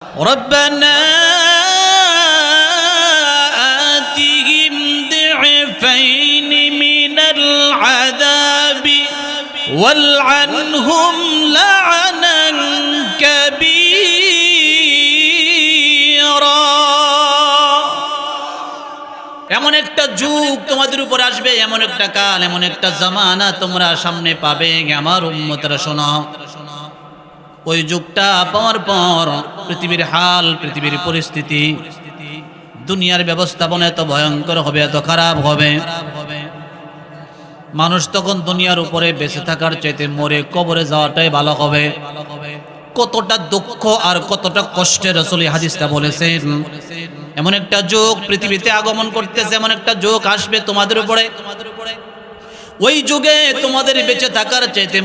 ربنا آتهم ضعفين من العذاب والعنهم لعنا كبيرا এমন একটা যুগ তোমাদের উপর আসবে, এমন একটা কাল, এমন একটা জামানা তোমরা সামনে পাবে। আমার উম্মতরা শোনো, ওই যুগটা পাওয়ার পর পৃথিবীর হাল, পৃথিবীর পরিস্থিতি, দুনিয়ার ব্যবস্থাপনা এত ভয়ঙ্কর হবে, এত খারাপ হবে। মানুষ তখন দুনিয়ার উপরে বেঁচে থাকার চাইতে মরে কবরে যাওয়াটাই ভালো হবে। কতটা দুঃখ আর কতটা কষ্টের রাসূল হাদিসটা বলেছেন। এমন একটা যুগ পৃথিবীতে আগমন করতেছে, এমন একটা যুগ আসবে তোমাদের উপরে। ওই যুগে তোমাদের বেঁচে থাকার চাইতে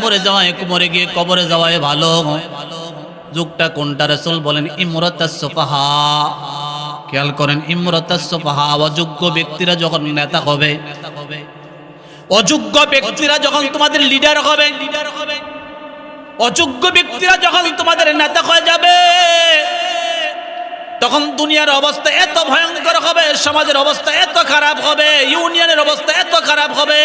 মরে গিয়ে কবরে যাওয়াই ভালো। যুগটা কোনটা? রাসূল বলেন ইমরাতাস সুফাহা। খেয়াল করেন, ইমরাতাস সুফাহা। অযোগ্য ব্যক্তিরা যখন নেতা হবে, অযোগ্য ব্যক্তিরা যখন তোমাদের লিডার হবে, অযোগ্য ব্যক্তিরা যখন তোমাদের নেতা হয়ে যাবে, তখন দুনিয়ার অবস্থা এত ভয়ঙ্কর হবে, সমাজের অবস্থা এত খারাপ হবে, ইউনিয়নের অবস্থা এত খারাপ হবে,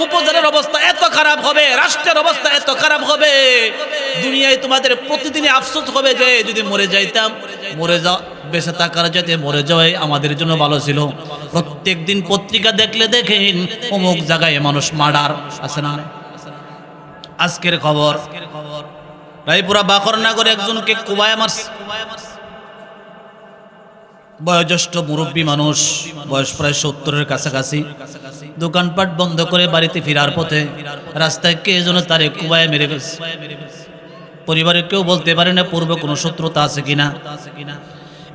উপজেলার অবস্থা এত খারাপ হবে, রাষ্ট্রের অবস্থা এত খারাপ হবে। দুনিয়ায় তোমাদের প্রতিদিনই আফসোস হবে যে যদি মরে যাইতাম, বেঁচে থাকার যাতে মরে যাওয়াই আমাদের জন্য ভালো ছিল। প্রত্যেক দিন পত্রিকা দেখলে দেখেন অমুক জায়গায় মানুষ মার্ডার আছে না। আজকের খবর, রায়পুরা বাকরনগরে একজনকে কুবায় মারছে। বয়োজ্যেষ্ঠ মুরব্বী মানুষ, বয়স প্রায় 70-এর কাছাকাছি। দোকানপাট বন্ধ করে বাড়িতে ফেরার পথে রাস্তায় কে যেন তারে কুবায় মেরে ফেলছে। পরিবারের কেউ বলতে পারে না পূর্বে কোনো শত্রুতা আছে কিনা।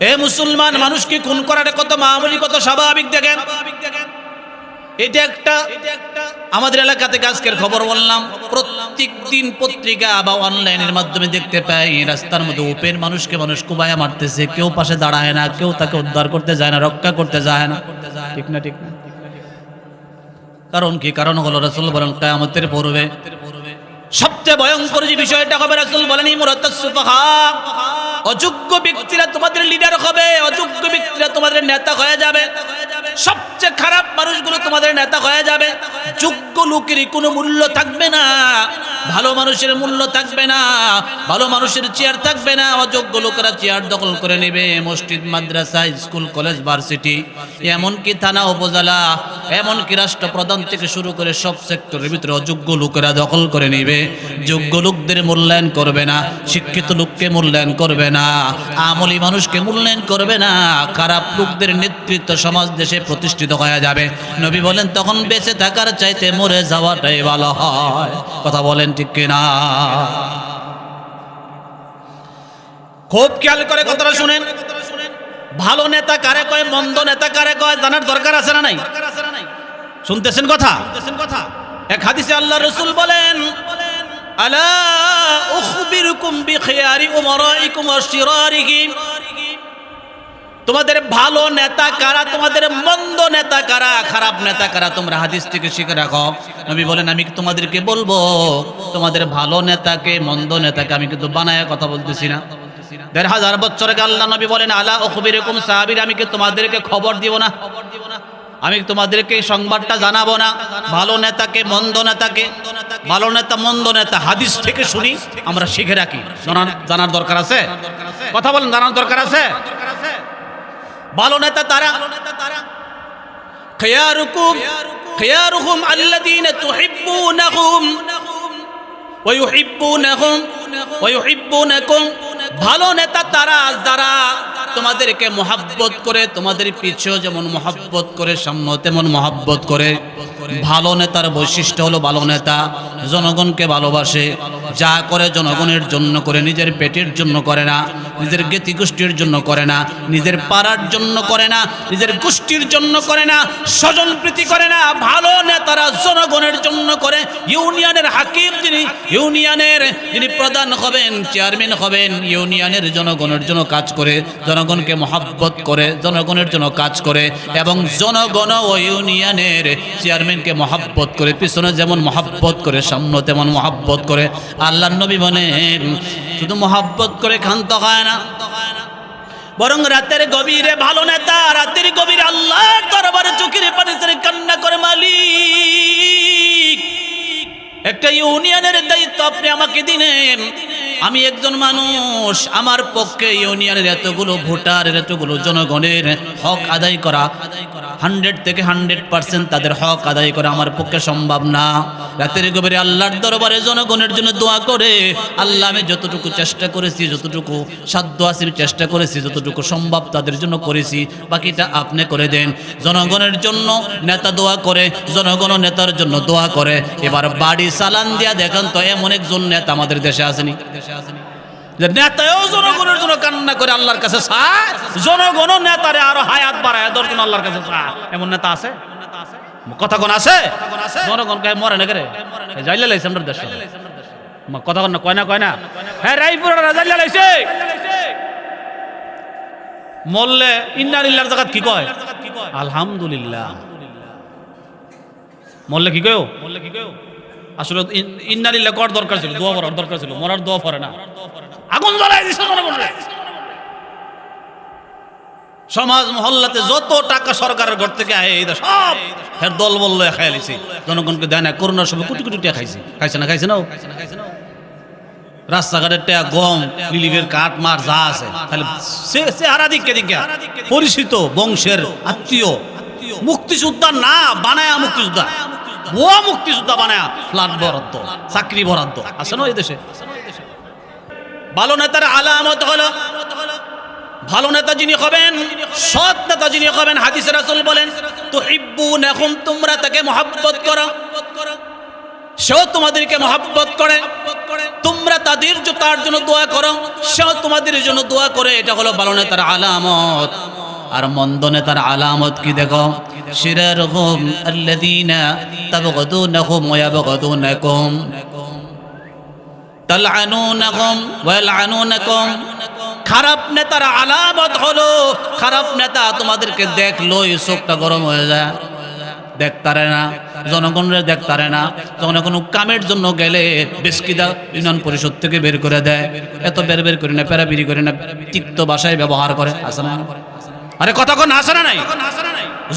এ মুসলমান, মানুষকে খুন করাটা কত মামুলি, কত স্বাভাবিক দেখেন। এটা একটা আমাদের এলাকা থেকে আজকের খবর বললাম। প্রত্যেক দিন পত্রিকা বা অনলাইনের মাধ্যমে দেখতে পাই রাস্তার মধ্যে ওপেন মানুষকে মানুষ কুবায়া মারতেছে। কেউ পাশে দাঁড়ায় না, কেউ তাকে উদ্ধার করতে যায় না, রক্ষা করতে যায় না। ঠিক না? ঠিক না? কারণ কি? কারণ হলো রাসূল বলেন কিয়ামতের পূর্বে সবচেয়ে ভয়ঙ্কর যে বিষয়টা হবে, রাসূল বলেন ইমরাতাস সুফাহা। অযোগ্য ব্যক্তিরা তোমাদের লিডার হবে, অযোগ্য ব্যক্তিরা তোমাদের নেতা হয়ে যাবে। সবচেয়ে খারাপ মানুষগুলো তোমাদের নেতা হয়ে যাবে। যোগ্য লোকের কোনো মূল্য থাকবে না, ভালো মানুষের মূল্য থাকবে না, ভালো মানুষের চেয়ার থাকবে না। অযোগ্য লোকেরা চেয়ার দখল করে নেবে। মসজিদ, মাদ্রাসা, স্কুল, কলেজ, ভার্সিটি, এমনকি থানা, উপজেলা, এমনকি রাষ্ট্রপ্রধান থেকে শুরু করে সব সেক্টরের ভিতরে অযোগ্য লোকেরা দখল করে নেবে। যোগ্য লোকদের মূল্যায়ন করবে না, শিক্ষিত লোককে মূল্যায়ন করবে না, আমলি মানুষকে মূল্যায়ন করবে না। খারাপ লোকদের নেতৃত্ব সমাজ দেশে প্রতিষ্ঠিত হয়ে যাবে। নবী বলেন তখন বেঁচে থাকার চাইতে মরে যাওয়াটাই ভালো হয়। কথা বলেন ঠিক কিনা? খুব খেয়াল করে কথাটা শুনেন। ভালো নেতা কারে কয়, মন্দ নেতা কারে কয় জানার দরকার আছে না নাই? শুনতেছেন কথা? এক হাদিসে আল্লাহ রাসূল বলেন আলা উখবিরুকুম বিখিয়ারি উমারাইকুম ওয়া শিরারিহিম। তোমাদের ভালো নেতা কারা, তোমাদের মন্দ নেতা কারা, খারাপ নেতা কারা, তোমরা হাদিস থেকে শিখে রাখো। নবী বলেন আমি তোমাদেরকে বলবো তোমাদের ভালো নেতাকে, মন্দ নেতাকে। আমি কিন্তু বানায়া কথা বলতেছি না। ১৫০০ বছর আগে আল্লাহ নবী বলেন আলা উখবিরুকুম সাহাবীরা, আমি কি তোমাদেরকে খবর দিব না, আমি তোমাদেরকে সংবাদটা জানাবো না ভালো নেতাকে, মন্দ নেতাকে। ভালো নেতা, মন্দ নেতা হাদিস থেকে শুনি, আমরা শিখে রাখি। জানার দরকার আছে? কথা বলেন, জানার দরকার আছে? ভালো নেতা তারা খিয়ারুকুম আল্লাযীনা তুহিব্বুনাহুম ওয়া ইউহিব্বুনাকুম। ভালো নেতা তারা যারা তোমাদেরকে মহব্বত করে, তোমাদের পিছেও যেমন মহব্বত করে, সামনে তেমন মহব্বত করে। ভালো নেতার বৈশিষ্ট্য হলো ভালো নেতা জনগণকে ভালোবাসে। যা করে জনগণের জন্য করে, নিজের পেটের জন্য করে না, নিজের জ্ঞাতি গোষ্ঠীর জন্য করে না, নিজের পাড়ার জন্য করে না, নিজের গোষ্ঠীর জন্য করে না, স্বজন প্রীতি করে না। ভালো নেতারা জনগণের জন্য করে। ইউনিয়নের হাকিম যিনি প্রধান হবেন, চেয়ারম্যান হবেন, ইউনিয়নের জনগণের জন্য কাজ করে, জনগণকে মহব্বত করে, জনগণের জন্য কাজ করে, এবং জনগণ ও ইউনিয়নের চেয়ারম্যানকে মহব্বত করে। পিছনে যেমন মহব্বত করে, সামনে তেমন মহব্বত করে। আল্লাহর নবী বলেন শুধু মহব্বত করে ক্ষান্ত হয় না, বরং রাতের গভীরে ভালো নেতা রাতের গভীরে আল্লাহর দরবারে চোখের পানি ছেড়ে কান্না করে, মালিক একটা ইউনিয়নের দায়িত্ব আপনি আমাকে দিলেন, আমি একজন মানুষ, আমার পক্ষে ইউনিয়নের এতগুলো ভোটারের এতগুলো জনগণের হক আদায় করা 100 থেকে 100% তাদের হক আদায় করা আমার পক্ষে সম্ভব না। রাতের গভীরে আল্লাহর দরবারে জনগণের জন্য দোয়া করে, আল্লাহ আমি যতটুকু চেষ্টা করেছি, যতটুকু সাধ্য আছে চেষ্টা করেছি, যতটুকু সম্ভব তাদের জন্য করেছি, বাকিটা আপনি করে দেন। জনগণের জন্য নেতা দোয়া করে, জনগণ নেতার জন্য দোয়া করে। এবার বাড়ি চালান দিয়া দেখেন তো এমন একজন নেতা আমাদের দেশে আসেনি যে নেতাও জনগণের জন্য কান্না করে আল্লাহর কাছে চায়, জনগণ নেতারে আরো হায়াত বাড়ায় দর্জন আল্লাহর কাছে চায়। এমন নেতা আছে? কথা কোন আছে? জনগণ কে মরে না করে যাইলে লাইছে আমাদের দেশে, কথা কোন কয় না হ্যাঁ রায়পুর যাইলে লাইছে মরলে ইন্না লিল্লাহর জাকাত কি কয়? আলহামদুলিল্লাহ। মরলে কি কয়? আসলে ইন্না লিল্লাহ করার দরকার ছিল, দোয়া করার দরকার ছিল, মরার দোয়া পড়ে না। আগুন জ্বালাই দিছে জনগণরে। সমাজ মহল্লাতে যত টাকা সরকারের ঘর থেকে আয় এই সব এর দল বলল খাইয়া লিছে, জনগণকে দেয় না। করোনার সময় কোটি কোটি টাকা খাইছে না রাস্তাঘাটের টাকা, গম, রিলিফের কাঠ মার যা আছে, তাহলে সে হারা দিকে পরিচিত বংশের আত্মীয় মুক্তিযোদ্ধা না বানায়া মুক্তিযোদ্ধা, ভুয়া মুক্তিযোদ্ধা বানায়া ফ্ল্যাট বরাদ্দ, চাকরি বরাদ্দ আছে না এই দেশে। ভালো নেতার আলামত হলো, ভালো নেতা যিনি হবেন, সৎ নেতা যিনি হবেন, হাদিসে রাসূল বলেন তুহিব্বুনাহুম, তোমরা তাকে মহব্বত করো, সেও তোমাদেরকে মহব্বত করে, তোমরা তার জন্য দোয়া করো, সেও তোমাদের জন্য দোয়া করে। এটা হলো ভালো নেতার আলামত। আর মন্দ নেতার আলামত কি দেখো, শিরারহুম আল্লাযীনা তাবগুদুনহুম ওয়া ইয়াবগুদুনাকুম তালআনুনহুম ওয়া ইয়ালআনুনাকুম। খারাপ নেতার আলামত হলো, খারাপ নেতা তোমাদেরকে দেখলোই চোখটা গরম হয়ে যায়, দেখতারে না, জনগণের দেখতারে না। যখন কোনো কামের জন্য গেলে বেশকিদা ইউনিয়ন পরিষদ থেকে বের করে দেয়, এত বের করি না, প্যারাবিরি করি না, তিক্ত ভাষায় ব্যবহার করে, আছে না? আরে কথা কোন আছে না নাই?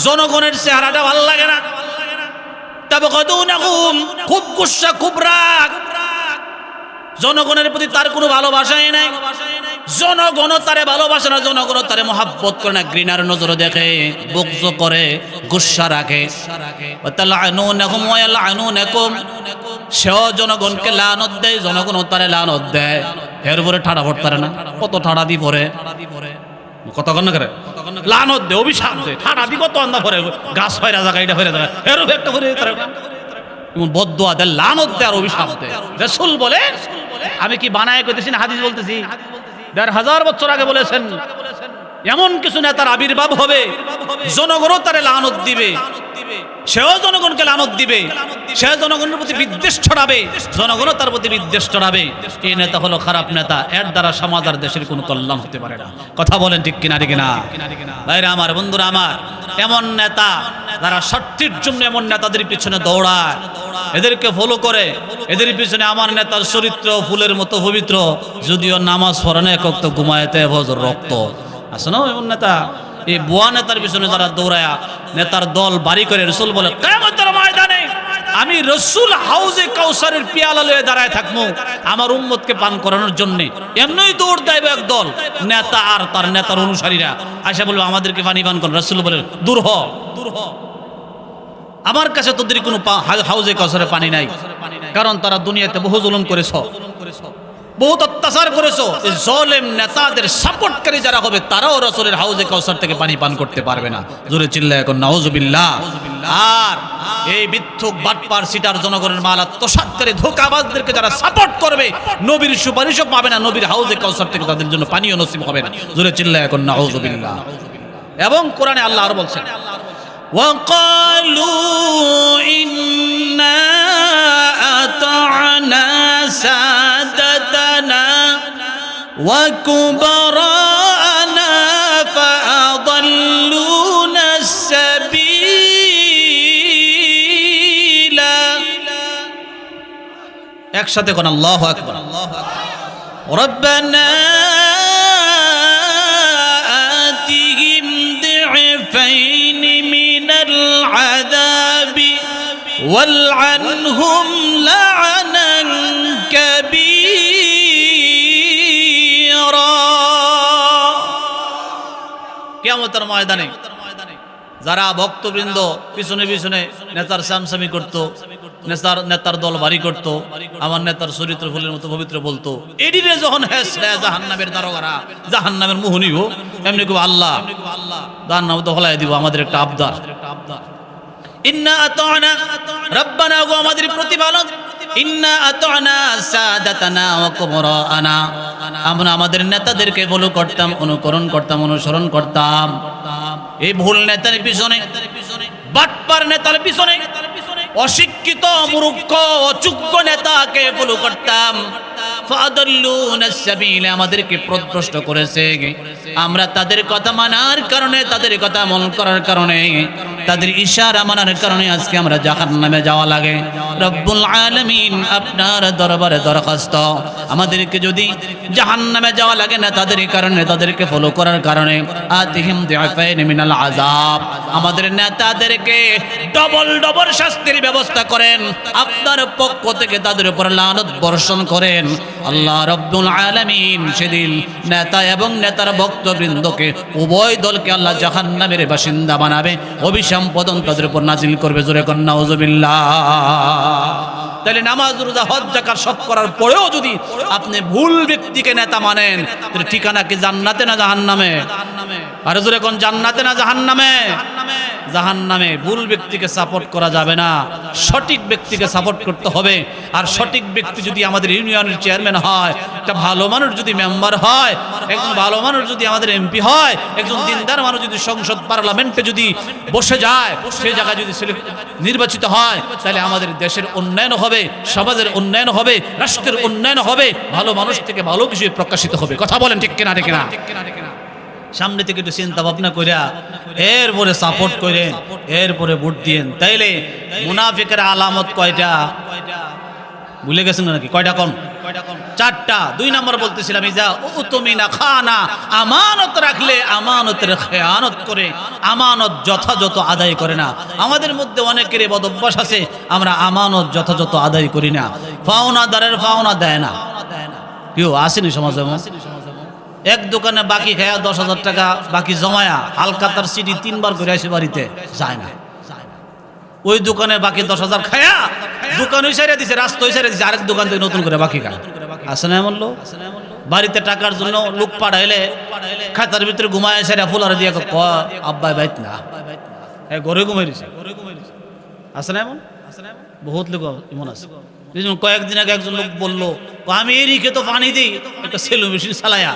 জনগণের চেহারাটা ভালো লাগে না, তবে খুব গুসা, খুব রাগ, জনগণের প্রতি তার কোনো ভালোবাসাই নাই, জনগণ তারে ভালোবাসে না, জনগণ তারে মহাব্বত করে না, ঘৃণার নজরে দেখে, বুকজ করে, গুসা রাখে। সেও জনগণকে লানত দেয়, জনগণ তারে লানত দেয়, এর উপরে ঠাড়া পড়তারে না, কত ঠাড়া দি পরে, কত কন করে লানত দে, অভিশাপ দে, ঠাড়া দি কত আন্দা পরে, গাছ ফেরা জায়গা এটা ফেরা জায়গা এর একটা করে বদদোয়া দেয়, লানত দেয় আর অভিশাপ দেয়। রাসূল বলে, আমি কি বানায় কইতেছি না হাদিস বলতেছি, ১,৫০০ বছর আগে বলেছেন এমন কিছু নেতার আবির্ভাব হবে, জনগণও তারে লানত দিবে, সেও জনগণকে লানত দিবে, সে জনগণের প্রতি বিদ্বেষ ছড়াবে, জনগণও তার প্রতি বিদ্বেষ ছড়াবে। এই নেতা হলো খারাপ নেতা, এর দ্বারা সমাজ আর দেশের কোনো কল্যাণ হতে পারে না। কথা বলেন ঠিক কিনা? ঠিক কিনা ভাইরা আমার, বন্ধুরা আমার, এমন নেতা যারা স্বার্থের জন্য এমন নেতাদের পিছনে দৌড়ায়, এদেরকে ফলো করে, এদের পিছনে আমার নেতার চরিত্র ফুলের মতো পবিত্র, যদিও নামাজ পড়ে না, এক ওয়াক্ত ঘুমাইতে ফজর রক্ত আছে না এমন নেতা। এই বুয়া নেতার পিছনে যারা দৌড়ায়া নেতার দল বাড়ি করে, রাসূল বলে কিয়ামতের ময়দানে আমি রাসূল হাউজে কাউসারের পিয়ালা লয়ে দাঁড়ায় থাকবো আমার উম্মতকে পান করানোর জন্য। এমনই দৌড় দেবে এক দল নেতা আর তার নেতার অনুসারীরা, আয়সা বলবে আমাদেরকে পানি পান করেন। রাসূল বলে দূর হ, আমার কাছে তোদের কোনো হাউজে কাউসারে পানি নাই, কারণ তারা দুনিয়াতে বহু জুলুম করেছ, বহুত অত্যাচার করেছো। জালেম নেতাদের সাপোর্টকারী যারা হবে তারাও রাসূলের হাউজে কাউসার থেকে পানি পান করতে পারবে না। জোরে চিল্লায় এখন নাউজুবিল্লাহ। আর এই মিথ্যুক বাটপার সিটার জনগণের মাল আত্মসাৎকারী ধোঁকাবাজদেরকে যারা সাপোর্ট করবে, নবীর সুপারিশও পাবে না, নবীর হাউজে কাউসার থেকে তাদের জন্য পানিও নসিব হবে না। জোরে চিল্লায় এখন নাউজুবিল্লাহ। এবং কোরআনে আল্লাহ আর বলছেন, وقالوا إنا أطعنا سادتنا وكبراءنا فأضلونا السبيل। একসাথে কোন আল্লাহু আকবার। ربنا ওয়ালআনহুম লা'নান কাবীরা। কিয়ামতের ময়দানে যারা ভক্তবৃন্দ পিছনে পিছনে নেতার সামসামি করত, নেতার দল ভারী করত, আমার নেতার চরিত্র ফুলের মতো পবিত্র বলতো, এডিরে যখন জাহান্নামের দারোগারা, জাহান্নামের মোহনী হোক, এমনি কেউ আল্লাহ জাহান্নামে তো হলাই দিব। আমাদের একটা আবদার, ইন্না আতা'না রাব্বানা, গো আমাদের প্রতিপালক, ইন্না আতা'না সাদাতানা ওয়া কুবরা'ানা, আমরা আমাদের নেতাদেরকে ফলো করতাম, অনুকরণ করতাম, অনুসরণ করতাম। এই ভুল নেতার পিছনে, বাটপার নেতার পিছনে, অশিক্ষিত মূর্খ অযোগ্য নেতাকে ফলো করতাম। ফাদাল্লুনা সাবিলা, আমাদেরকে পথভ্রষ্ট করেছে। আমরা তাদের কথা মানার কারণে, তাদের কথা আমল করার কারণে, তাদের ইশারা মানার কারণে আজকে আমরা জাহান্নামে যাওয়া লাগে। রব্বুল আলামিন আপনার দরবারে দরখাস্ত, আমাদেরকে যদি জাহান্নামে যাওয়া লাগে না তাদের কারণে, তাদেরকে ফলো করার কারণে, আতিহিম দিআফাইন মিনাল আযাব, আমাদের নেতাদেরকে ডবল ডবল শাস্তির ব্যবস্থা করেন, আপনার পক্ষ থেকে তাদের উপর লানত বর্ষণ করেন। আল্লাহ রব্বুল আলামিন সেদিন নেতা এবং নেতার ভক্তবৃন্দকে, উভয় দলকে আল্লাহ জাহান্নামের বাসিন্দা বানাবে, অভিসম্পাদন তাদের উপর নাজিল করবে। জোরে কর নাউযুবিল্লাহ। তাহলে নামাজ, রোজা, হজ, যাকাত সব করার পরেও যদি আপনি ভুল ব্যক্তিকে নেতা মানেন, তাহলে ঠিকানা কি জান্নাতে না জাহান্নামে? আর জোরে কোন জান্নাতে না জাহান্নামে? জাহান্নামে। ভুল ব্যক্তিকে সাপোর্ট করা যাবে না, সঠিক ব্যক্তিকে সাপোর্ট করতে হবে। আর সঠিক ব্যক্তি যদি আমাদের ইউনিয়নের চেয়ারম্যান হয়, একটা ভালো মানুষ যদি মেম্বার হয়, একজন ভালো মানুষ যদি আমাদের এমপি হয়, একজন দিনদার মানুষ যদি সংসদ পার্লামেন্টে যদি বসে যায়, সেই জায়গায় যদি নির্বাচিত হয়, তাহলে আমাদের দেশের উন্নয়ন হবে, সমাজের উন্নয়ন হবে, রাষ্ট্রের উন্নয়ন হবে, ভালো মানুষ থেকে ভালো কিছু প্রকাশিত হবে। কথা বলেন ঠিক কিনা? ঠিক কিনা? সামনে থেকে একটু চিন্তা ভাবনা কইরা এরপরে সাপোর্ট করেন, এরপরে ভোট দিয়েন। তাইলে মুনাফিকের আলামত কয়টা ভুলে গেছেন নাকি? কয়টা? কম চারটা। 2 নম্বর বলতেছিলাম, ইজা উতুমিনা খানা, আমানত রাখলে আমানতের খেয়ানত করে, আমানত যথাযথ আদায় করে না। আমাদের মধ্যে অনেকের বদভ্যাস আছে, আমরা আমানত যথাযথ আদায় করি না, পাওনাদারের পাওনা দেয় না। কেউ আসেনি সমাজে? এক দোকানে বাকি খায়া 10,000 টাকা বাকি জমায়া হালকাতার সিডি 3 বার করে আসে বাড়িতে যায় না। ওই দোকানে বাকি 10,000 খায়া দোকান ওই সাইডে দিছে, রাস্তা ওই সাইডে দিছে, আরেক দোকান থেকে নতুন করে বাকি খায়। আসে না এমন লোক? বাড়িতে টাকার জন্য লোক পাঠাইলে খাতার ভিতরে ঘুমায় সেরা ফুলার দিয়ে আব্বাই বাইত না, ঘরে ঘুমাই দিছে। আসে না এমন? বহুত লোক এমন আছে। কয়েকদিন আগে একজন লোক বললো, আমি এই রিখে তো পানি দিই, একটা সেলো মেশিন চালায়া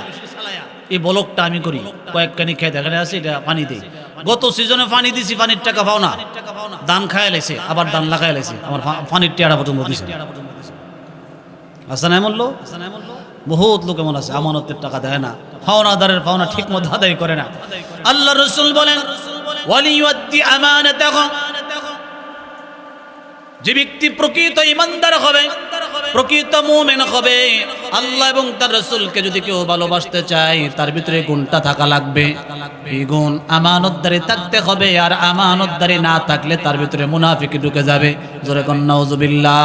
এই বলকটা আমি করি, কয়েকখানি খেয়ে দেখানে আছে, এটা পানি দিই। গত সিজনে পানি দিছি, পানির টাকা পাও না, ধান খায় লাইছে, আবার ধান লাগাই লাইছে, আমার পানির টেয়ারা পর্যন্ত দিছে। আসে না এমন লোক? বহুত লোক এমন আছে, আমানতের টাকা দেয় না, পাওনাদারের পাওনা ঠিক মতো আদায় করে না। আল্লাহ রাসূল বলেন, ওয়ালিয়ুদ্দি আমানাতাহু, যে ব্যক্তি প্রকৃত ইমানদার হবে, প্রকৃত মুমিন হবে, আল্লাহ এবং তার রাসূলকে যদি কেউ ভালোবাসতে চায়, তার ভিতরে গুণটা থাকা লাগবে। এই গুণ আমানতদারি থাকতে হবে, আর আমানতদারি না থাকলে তার ভিতরে মুনাফিকি ঢুকে যাবে। জোরে কোন নাউযুবিল্লাহ।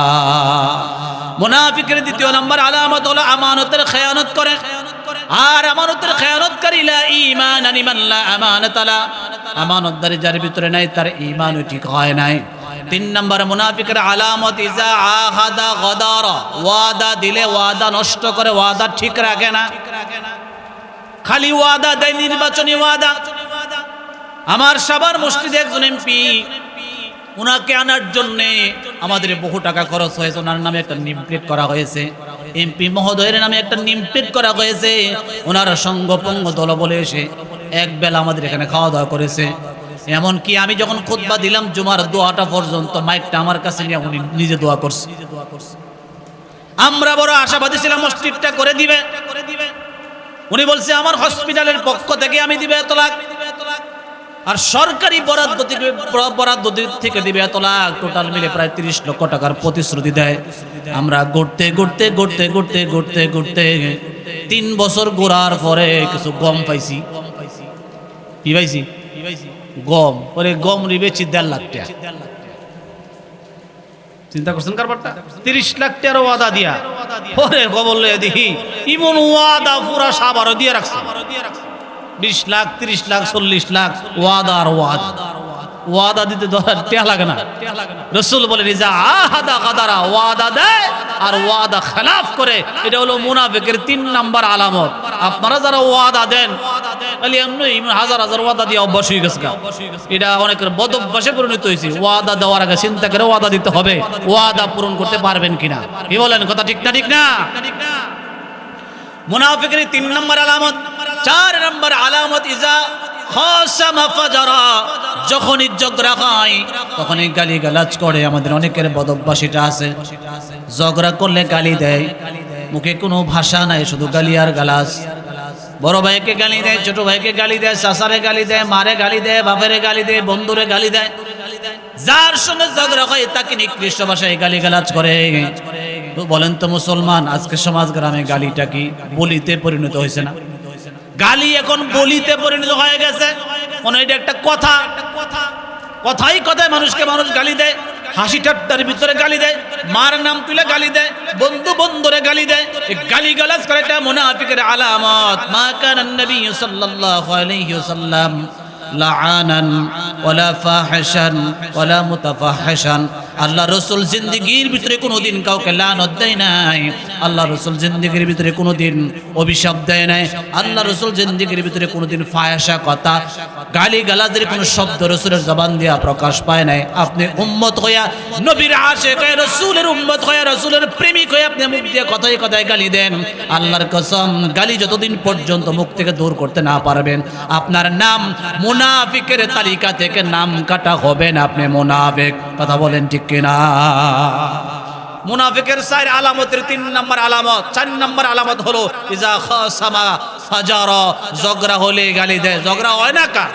মুনাফিকের দ্বিতীয় নম্বর আলামত হলো আমানতের খেয়ানত করে। আর আমানতের খেয়ানতকারী লা ঈমান লিমান লা আমানাতা লা, আমানতদারি যার ভিতরে নাই তার ঈমানও ঠিক হয় নাই। 3 নম্বর মুনাফিকের আলামত, ইজা আহাদা গদারা, ওয়াদা দিলে ওয়াদা নষ্ট করে, ওয়াদা ঠিক রাখে না, খালি ওয়াদা দেয়, নির্বাচনী ওয়াদা। আমার সাভার মসজিদে একজন এমপি, ওনাকে আনার জন্য আমাদের বহু টাকা খরচ হয়েছে, ওনার নামে একটা নেম প্লেট করা হয়েছে, এমপি মহোদয়ের নামে একটা নেম প্লেট করা হয়েছে। ওনার সঙ্গপঙ্গ দল বলে এসে এক বেলা আমাদের এখানে খাওয়া দাওয়া করেছে। এমনকি আমি যখন খুতবা দিলাম জুমার দোয়াটা পর্যন্ত মাইকটা আমার কাছে নিয়ে উনি নিজে দোয়া করছে। আমরা বড় আশাবাদী ছিলাম মসজিদটা করে দিবে। উনি বলছে আমার হসপিটালের পক্ষ থেকে আমি দিবে এত লাখ, আর সরকারি বরাদ্দ থেকে দিবে এত লাখ, টোটাল মিলে প্রায় 30 লক্ষ টাকার প্রতিশ্রুতি দেয়। আমরা ঘুরতে 3 বছর ঘোরার পরে কিছু গম পাইছি। কি পাইছি? গম। পরে গম বেচি 1.5 লাখ টাকা। চিন্তা করছেন কারবারটা? 30 লাখ টাকার ওয়াদা দিয়া ওরে খবর লয়ে দেখি ইমন ওয়াদা পুরা সাবারও দিয়ে রাখছে। 20 লাখ 30 লাখ 40 লাখ ওয়াদা আর ওয়াদা। ওয়াদা দিতে টেয়া লাগে না। রাসূল বলেন ইজা আহাদা গাদারা, ওয়াদা দেয় আর ওয়াদা খেলাফ করে, এটা হলো মুনাফিকের 3 নাম্বার আলামত। আপনারা যারা ওয়াদা দেন খালি এমনি হাজার হাজার ওয়াদা দিয়ে অভ্যাস হয়ে গেছে, এটা অনেকের বদ অভ্যাসে পরিণত হয়েছে। ওয়াদা দেওয়ার আগে চিন্তা করে ওয়াদা দিতে হবে, ওয়াদা পূরণ করতে পারবেন কিনা। কি বলেন, কথা ঠিক না? ঠিক না? মুনাফিকের 3 নম্বর আলামত। 4 নম্বর আলামত ইজা খাসামা ফাজারা, যখনই ঝগড়া হয় তখনই গালি গালাজ করে। আমাদের অনেকের বদ অভ্যাস এটা আছে, ঝগড়া করলে গালি দেয়, মুখে কোনো ভাষা নাই, শুধু গালি আর গালাজ। বড় ভাইকে গালি দেয়, ছোট ভাইকে গালি দেয়, চাচারে গালি দেয়, মারে গালি দেয়, বাপেরে গালি দেয়, বন্ধুরে গালি দেয়। যার সঙ্গে ঝগড়া হয় তাকে নিকৃষ্ট ভাষায় গালি গালাজ করে। বলেন তো মুসলমান, আজকে সমাজ গ্রামে গালিটা কি বলিতে পরিণত হয়েছে না? গালি এখন বলিতে পরিণত হয়ে গেছে। মনে হয় এটা একটা কথা, কথাই কথায় মানুষকে মানুষ গালি দেয়, হাসি ঠাট্টার ভিতরে গালি দেয়, মার নাম তুলে গালি দেয়, বন্ধু বন্ধুরে গালি দেয়। এই গালি গালাজ করে এটা মুনাফিকের আলামত। মা কানা নবী সাল্লাল্লাহু আলাইহি ওয়াসাল্লাম লাআনান ওয়ালা ফাহিশান ওয়ালা মুতাফাহিশান। আল্লাহ রাসূল জিন্দেগীর ভিতরে কোনোদিন কাউকে লানত দেয় নাই। আল্লাহ রাসূল জিন্দেগীর ভিতরে কোনোদিন অভিশাপ দেয় নাই। আল্লাহ রাসূল জিন্দেগীর ভিতরে কোনোদিন ফাহিশা কথা, গালি গালাজের কোনো শব্দ রাসূলের জবান দিয়া প্রকাশ পায় নাই। আপনি উম্মত হইয়া, নবীর আশিক হয়ে, রাসূলের উম্মত হইয়া, রাসূলের প্রেমিক হয়ে আপনি মুখ দিয়ে কথায় কথায় গালি দেন, আল্লাহর কসম গালি যতদিন পর্যন্ত মুখ থেকে দূর করতে না পারবেন, আপনার নাম মুনাফিকের তালিকা থেকে নাম কাটা হবে না। আপনি মুনাফিক। কথা বলেন ঠিক কিনা? মুনাফিকের 4 আলামতের 3 নম্বর আলামত। 4 নম্বর আলামত হলো ইজা খাসামা ফাজারা, ঝগড়া হলে গালি দেয়। ঝগড়া হয় না কার?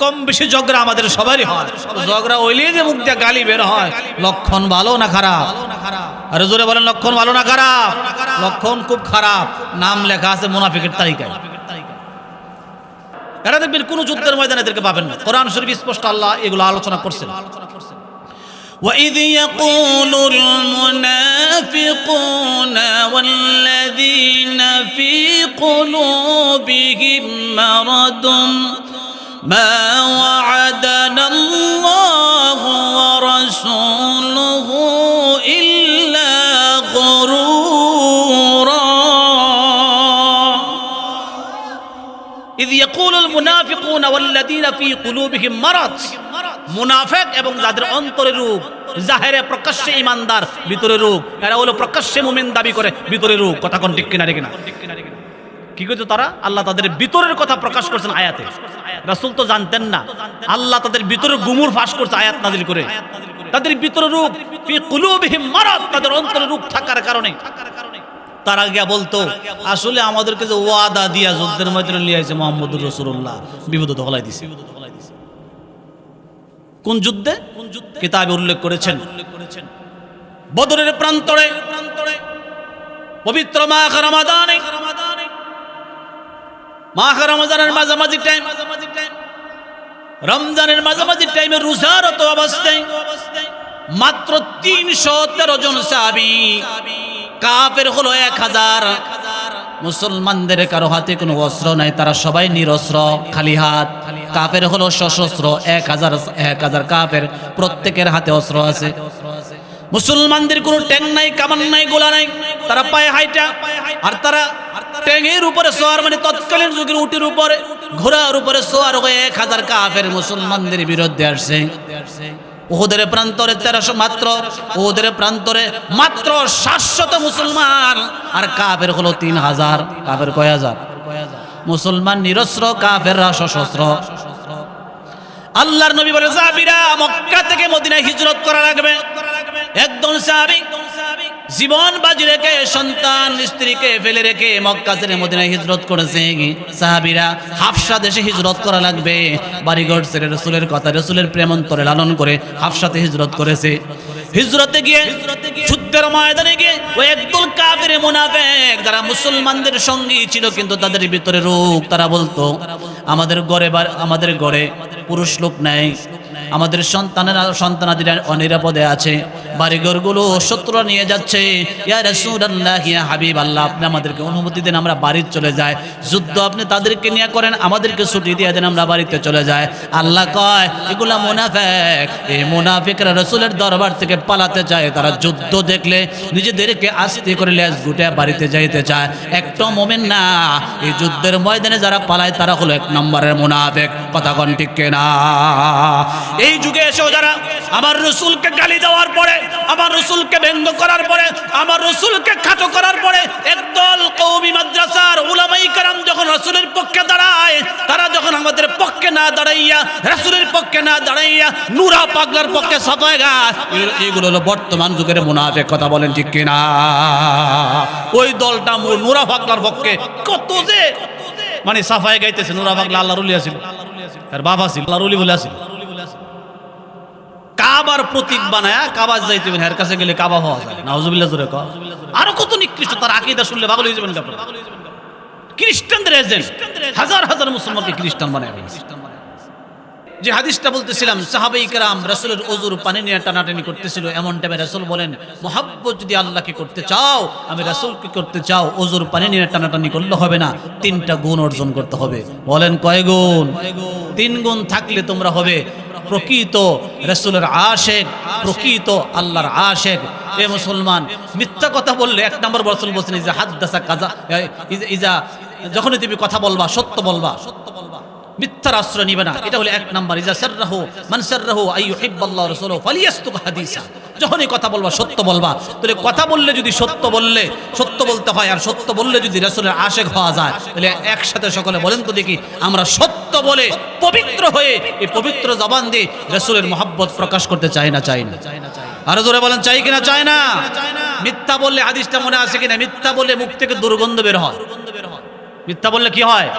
কম বেশি ঝগড়া আমাদের সবারই হয়। ঝগড়া হইলে যে মুখ দিয়ে গালি বের হয়, লক্ষণ ভালো না খারাপ? আরে জোরে বলেন, লক্ষণ ভালো না খারাপ? লক্ষণ খুব খারাপ। নাম লেখা আছে মুনাফিকের তালিকায়। এরা দেখবেন কোন যুদ্ধের ময়দানে এদেরকে পাবেন না। কোরআন শরীফ স্পষ্ট আল্লাহ এগুলো আলোচনা করছেন। وَإِذْ يَقُولُ الْمُنَافِقُونَ وَالَّذِينَ فِي قُلُوبِهِم مَّرَضٌ مَّا وَعَدَنَا اللَّهُ وَرَسُولُهُ إِلَّا غُرُورًا إِذْ يَقُولُ الْمُنَافِقُونَ وَالَّذِينَ فِي قُلُوبِهِم مَّرَضٌ। মুনাফিক এবং যাদের অন্তরে রোগ, জাহেরে প্রকাশ্যে ইমানদার, ভিতরে রোগ, এরা হলো প্রকাশ্যে মুমিন দাবি করে, ভিতরে রোগ। কথা কোন ঠিক কিনা? ঠিক না? কি কইতো তারা? আল্লাহ তাদের ভিতরের কথা প্রকাশ করছেন আয়াতে। রাসূল তো জানতেন না, আল্লাহ তাদের ভিতরের গুমুর ফাঁস করছে আয়াত নাযিল করে। তাদের ভিতরে রোগ, ফি কুলুবিহিম মারাদ, তাদের অন্তরে রোগ থাকার কারণে তারা গিয়া বলতো, আসলে আমাদেরকে যে ওয়াদা দিয়া যুদ্ধের ময়দানে নিয়ে আসে মুহাম্মদুর রাসূলুল্লাহ, বিপদ তো হলাই দিছে। কোন যুদ্ধে? কিতাবে উল্লেখ করেছেন বদরের প্রান্তরে, পবিত্র মাহ রমাদানে, মাহ রমজানের মাঝামাঝি টাইম, রমজানের মাঝামাঝি টাইমে রোজারত অবস্থায় মাত্র 313 জন সাহাবী, কাফের হলো 1000। মুসলমানদের কারো হাতে কোনো অস্ত্র নাই, তারা সবাই নিরস্ত্র, খালি হাত। কাফের হলো সশস্ত্র, 1000 কাফের, প্রত্যেকের হাতে অস্ত্র আছে। মুসলমানদের কোনো ট্যাঙ্ক নাই, কামান নাই, গোলা নাই, তারা পায়ে হাইটা। আর তারা ট্যাঙ্কের উপরে সোয়ার, মানে তৎকালীন যুগের উটের উপরে, ঘোড়ার উপরে সোয়ার হয়ে 1000 কাফের মুসলমানদের বিরুদ্ধে আসছে। উহুদের প্রান্তরে 1300 মাত্র, উহুদের প্রান্তরে মাত্র 700 মুসলমান, আর কাফের হলো 3000। কাফের কয় হাজার? মুসলমান নিরস্ত্র, কাফেররা সশস্ত্র। আল্লাহর নবী বলে, সাহাবীরা মক্কা থেকে মদিনায় হিজরত করা লাগবে। একদল সাহাবী জীবন বাজি রেখে, সন্তান স্ত্রীকে ফেলে রেখে মক্কা ছেড়ে মদিনায় হিজরত করেছে। সাহাবীরা হাফসা দেশে হিজরত করা লাগবে, বাড়িঘর ছেড়ে রাসূলের কথা, রাসূলের প্রেম অন্তরে লালন করে হাফসাতে হিজরত করেছে। হিজরতে গিয়ে, যুদ্ধের ময়দানে গিয়ে ওই একদল কাফির মুনাফিক যারা মুসলমানদের সঙ্গী ছিল কিন্তু তাদের ভিতরে রোগ, তারা বলতো, আমাদের ঘরে পুরুষ লোক নাই, আমাদের সন্তানাদিরা অনিরাপদে আছে, বাড়িঘরগুলো শত্রুরা নিয়ে যাচ্ছে। ইয়া রাসূলুল্লাহ, ইয়া হাবিবাল্লাহ, আপনি আমাদেরকে অনুমতি দেন আমরা বাড়ি চলে যাই। যুদ্ধ আপনি তাদেরকে নিয়ে করেন, আমাদেরকে ছুটি দিয়ে দেন, আমরা বাড়িতে চলে যাই। আল্লাহ কয় এগুলা মুনাফিক। এই মুনাফিকরা রাসূলের দরবার থেকে পালাতে চায়। তারা যুদ্ধ দেখলে নিজেদেরকে আস্তে করে লেজ গুটে বাড়িতে যাইতে চায়। একটা মুমিন না, এই যুদ্ধের ময়দানে যারা পালায় তারা হলো এক নম্বরের মুনাফিক। কথা কোন ঠিক কিনা? এই যুগে এসেও যারা আমার রাসূলকে গালি দেওয়ার পরে, আমার রাসূলকে ব্যঙ্গ করার পরে, আমার রাসূলকে খাটো করার পরে একদল কওমি মাদ্রাসার উলামায়ে কেরাম যখন রাসূলের পক্ষে দাঁড়ায়, তারা যখন আমাদের পক্ষে না দাঁড়াইয়া, রাসূলের পক্ষে না দাঁড়াইয়া নূরা পাগলার পক্ষে সাফায় গায়, এগুলো হলো বর্তমান যুগের মুনাফিক। কথা বলেন ঠিক কিনা? ওই দলটা নূরা পাগলার পক্ষে কত যে মানে সাফায় গাইতেছে। নূরা পাগলা আল্লাহর ওলি আছিল, আর বাবা ছিল আল্লাহর ওলি বলে আছিল। কাবার প্রতীক বানায় কাবা যাইতে হবে, এর কাছে গেলে কাবা হওয়া যায়। নাউজুবিল্লাহ জোরে কও। আরো কত নিকৃষ্ট, তার আকীদা শুনলে পাগল হয়ে যাবেন আপনারা। খ্রিস্টানদের এজেন্ট, হাজার হাজার মুসলমানকে খ্রিস্টান বানায়। যে হাদিসটা বলতেছিলাম, সাহাবায়ে কেরাম রাসূলের ওযুর পানি নিয়ে টানাটানি করতেছিল। এমন টাইমে রাসূল বলেন, মুহাব্বত যদি আল্লাহকে করতে চাও, আমি রাসূলকে করতে চাও, ওযুর পানি নিয়ে টানাটানি করলে হবে না, 3টা গুণ অর্জন করতে হবে। বলেন কয় গুণ? 3 গুণ থাকলে তোমরা হবে প্রকৃত রাসূলের আশিক, প্রকৃত আল্লাহর আশিক। এ মুসলমান, মিথ্যা কথা বললে 1 নম্বর রাসূল বলেছেন, ইজা হাদাসা কাযা, ইজা যখনই তুমি কথা বলবা সত্য বলবা, মিথ্যার আশ্রয় নিবে না। এটা হলো 1 নাম্বার। ইজা সাররাহু মান সাররাহু আইয়ুহিব্বাল্লাহু ওয়া রাসূলুহু ফালিয়াসতুক হাদিসা। যখনই কথা বলবা সত্য বলবা। তাহলে কথা বললে যদি সত্য বলতে হয়, আর সত্য বললে যদি রাসূলের আশিক হওয়া যায়, তাহলে একসাথে সকলে বলেন তো দেখি, আমরা সত্য বলে পবিত্র হয়ে এই পবিত্র জবান দিয়ে রাসূলের মহব্বত প্রকাশ করতে চাই না? চাই না? আরো জোরে বলেন, চাই কিনা? চাই না? মিথ্যা বললে, হাদিসটা মনে আছে কিনা, মিথ্যা বললে মুখ থেকে দুর্গন্ধ বের হয়। মিথ্যা বললে কি হয়?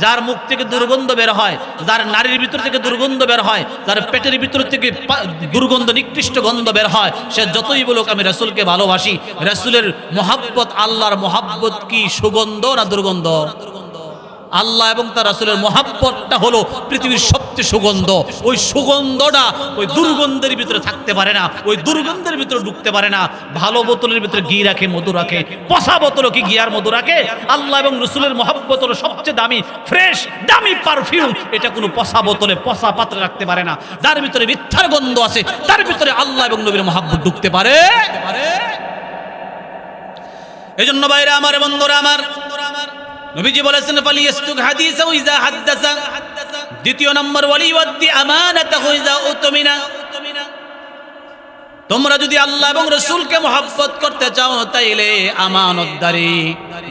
যার মুখ থেকে দুর্গন্ধ বের হয়, যার নারীর ভিতর থেকে দুর্গন্ধ বের হয়, যার পেটের ভিতর থেকে দুর্গন্ধ, নিকৃষ্ট গন্ধ বের হয়, সে যতই বলুক আমি রাসূলকে ভালোবাসি, রাসূলের মহব্বত, আল্লাহর মহব্বত কি সুগন্ধ না দুর্গন্ধ? আল্লাহ এবং তার রাসূলের মহব্বতটা হলো পৃথিবীর সবচেয়ে সুগন্ধ। ওই সুগন্ধটা ওই দুর্গন্ধের ভিতরে থাকতে পারে না, ওই দুর্গন্ধের ভিতরে ঢুকতে পারে না। ভালো বোতলের ভিতরে ঘি রাখে, মধু রাখে, পচা বোতলও কি ঘি আর মধু রাখে? আল্লাহ এবং রাসূলের মহব্বত হলো সবচেয়ে দামি, ফ্রেশ, দামি পারফিউম। এটা কোনো পচা বোতলে, পচা পাত্রে রাখতে পারে না। যার ভিতরে মিথ্যার গন্ধ আছে, তার ভিতরে আল্লাহ এবং নবীর মহব্বত ঢুকতে পারে। এজন্য ভাইরা আমার, বন্ধুরা আমার, নবীজি বলেছেন ফালিয়াসতুক হাদিসা ওয়া ইজা হাদাসা। দ্বিতীয় নম্বর, ওয়ালিওয়াদ্দি আমানাতাহু ইজা উতমিনা। তোমরা যদি আল্লাহ এবং রাসূলকে মহব্বত করতে চাও, তাইলে আমানতদারি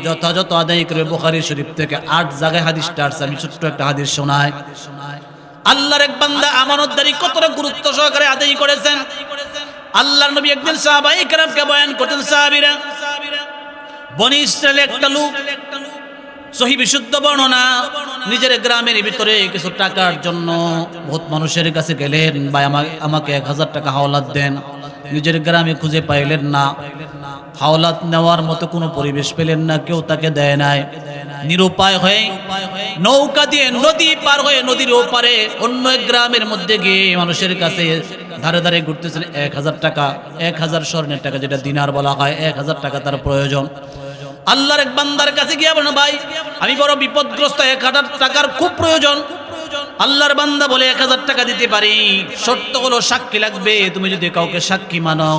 যথাযথ আদায় করে। বুখারী শরীফ থেকে 8 জায়গায় হাদিসটা আসছে। আমি ছোট্ট একটা হাদিস শোনাই। আল্লাহর এক বান্দা আমানতদারি কতটা গুরুত্ব সহকারে আদায় করেছেন। আল্লাহর নবী একদিন সাহাবায়ে কেরামকে বয়ান করতেন। সাহাবীরা, বনি ইসরাইলের একটা লোক, সহি বিশুদ্ধ বর্ণনা, নিজের গ্রামের ভিতরে কিছু টাকার জন্য বহুত মানুষের কাছে গেলেন, ভাই আমাকে 1000 টাকা হাওলাত দেন। নিজের গ্রামে খুঁজে পাইলেন না, হাওলাত নেওয়ার মতো কোনো পরিবেশ পেলেন না, কেউ তাকে দেয় নাই। নিরুপায় হয়ে নৌকা দিয়ে নদী পার হয়ে নদীর ওপারে অন্য এক গ্রামের মধ্যে গিয়ে মানুষের কাছে ধারে ধারে ঘুরতেছেন। 1000 টাকা, 1000 স্বর্ণের টাকা, যেটা দিনার বলা হয়, 1000 টাকা তার প্রয়োজন। আল্লাহর এক বান্দার কাছে গিয়ে বলেন, ভাই আমি বড় বিপদগ্রস্ত, 1000 টাকার খুব প্রয়োজন। আল্লাহর বান্দা বলে 1000 টাকা দিতে পারি, শর্ত হলো সাক্ষী লাগবে। তুমি যদি কাউকে সাক্ষী মানো,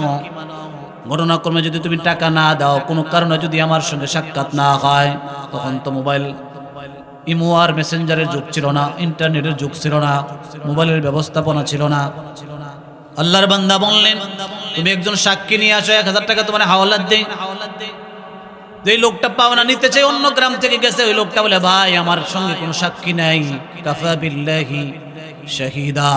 ঘটনাক্রমে যদি তুমি টাকা না দাও, কোনো কারণে যদি আমার সঙ্গে সাক্ষাৎ না হয়, তখন তো মোবাইল, ইমো আর মেসেঞ্জারের যুগ ছিল না, ইন্টারনেটের যুগ ছিল না, মোবাইলের ব্যবস্থাপনা ছিল না। আল্লাহর বান্দা বললেন, তুমি একজন সাক্ষী নিয়ে আসো, 1000 টাকা তোমার হাওলাত দেই। যেই লোকটা পাওনা নিতে চাই, অন্য গ্রাম থেকে গেছে, ওই লোকটা বলে, ভাই আমার সঙ্গে কোনো সাক্ষী নাই, কাফা বিল্লাহি শাহিদা,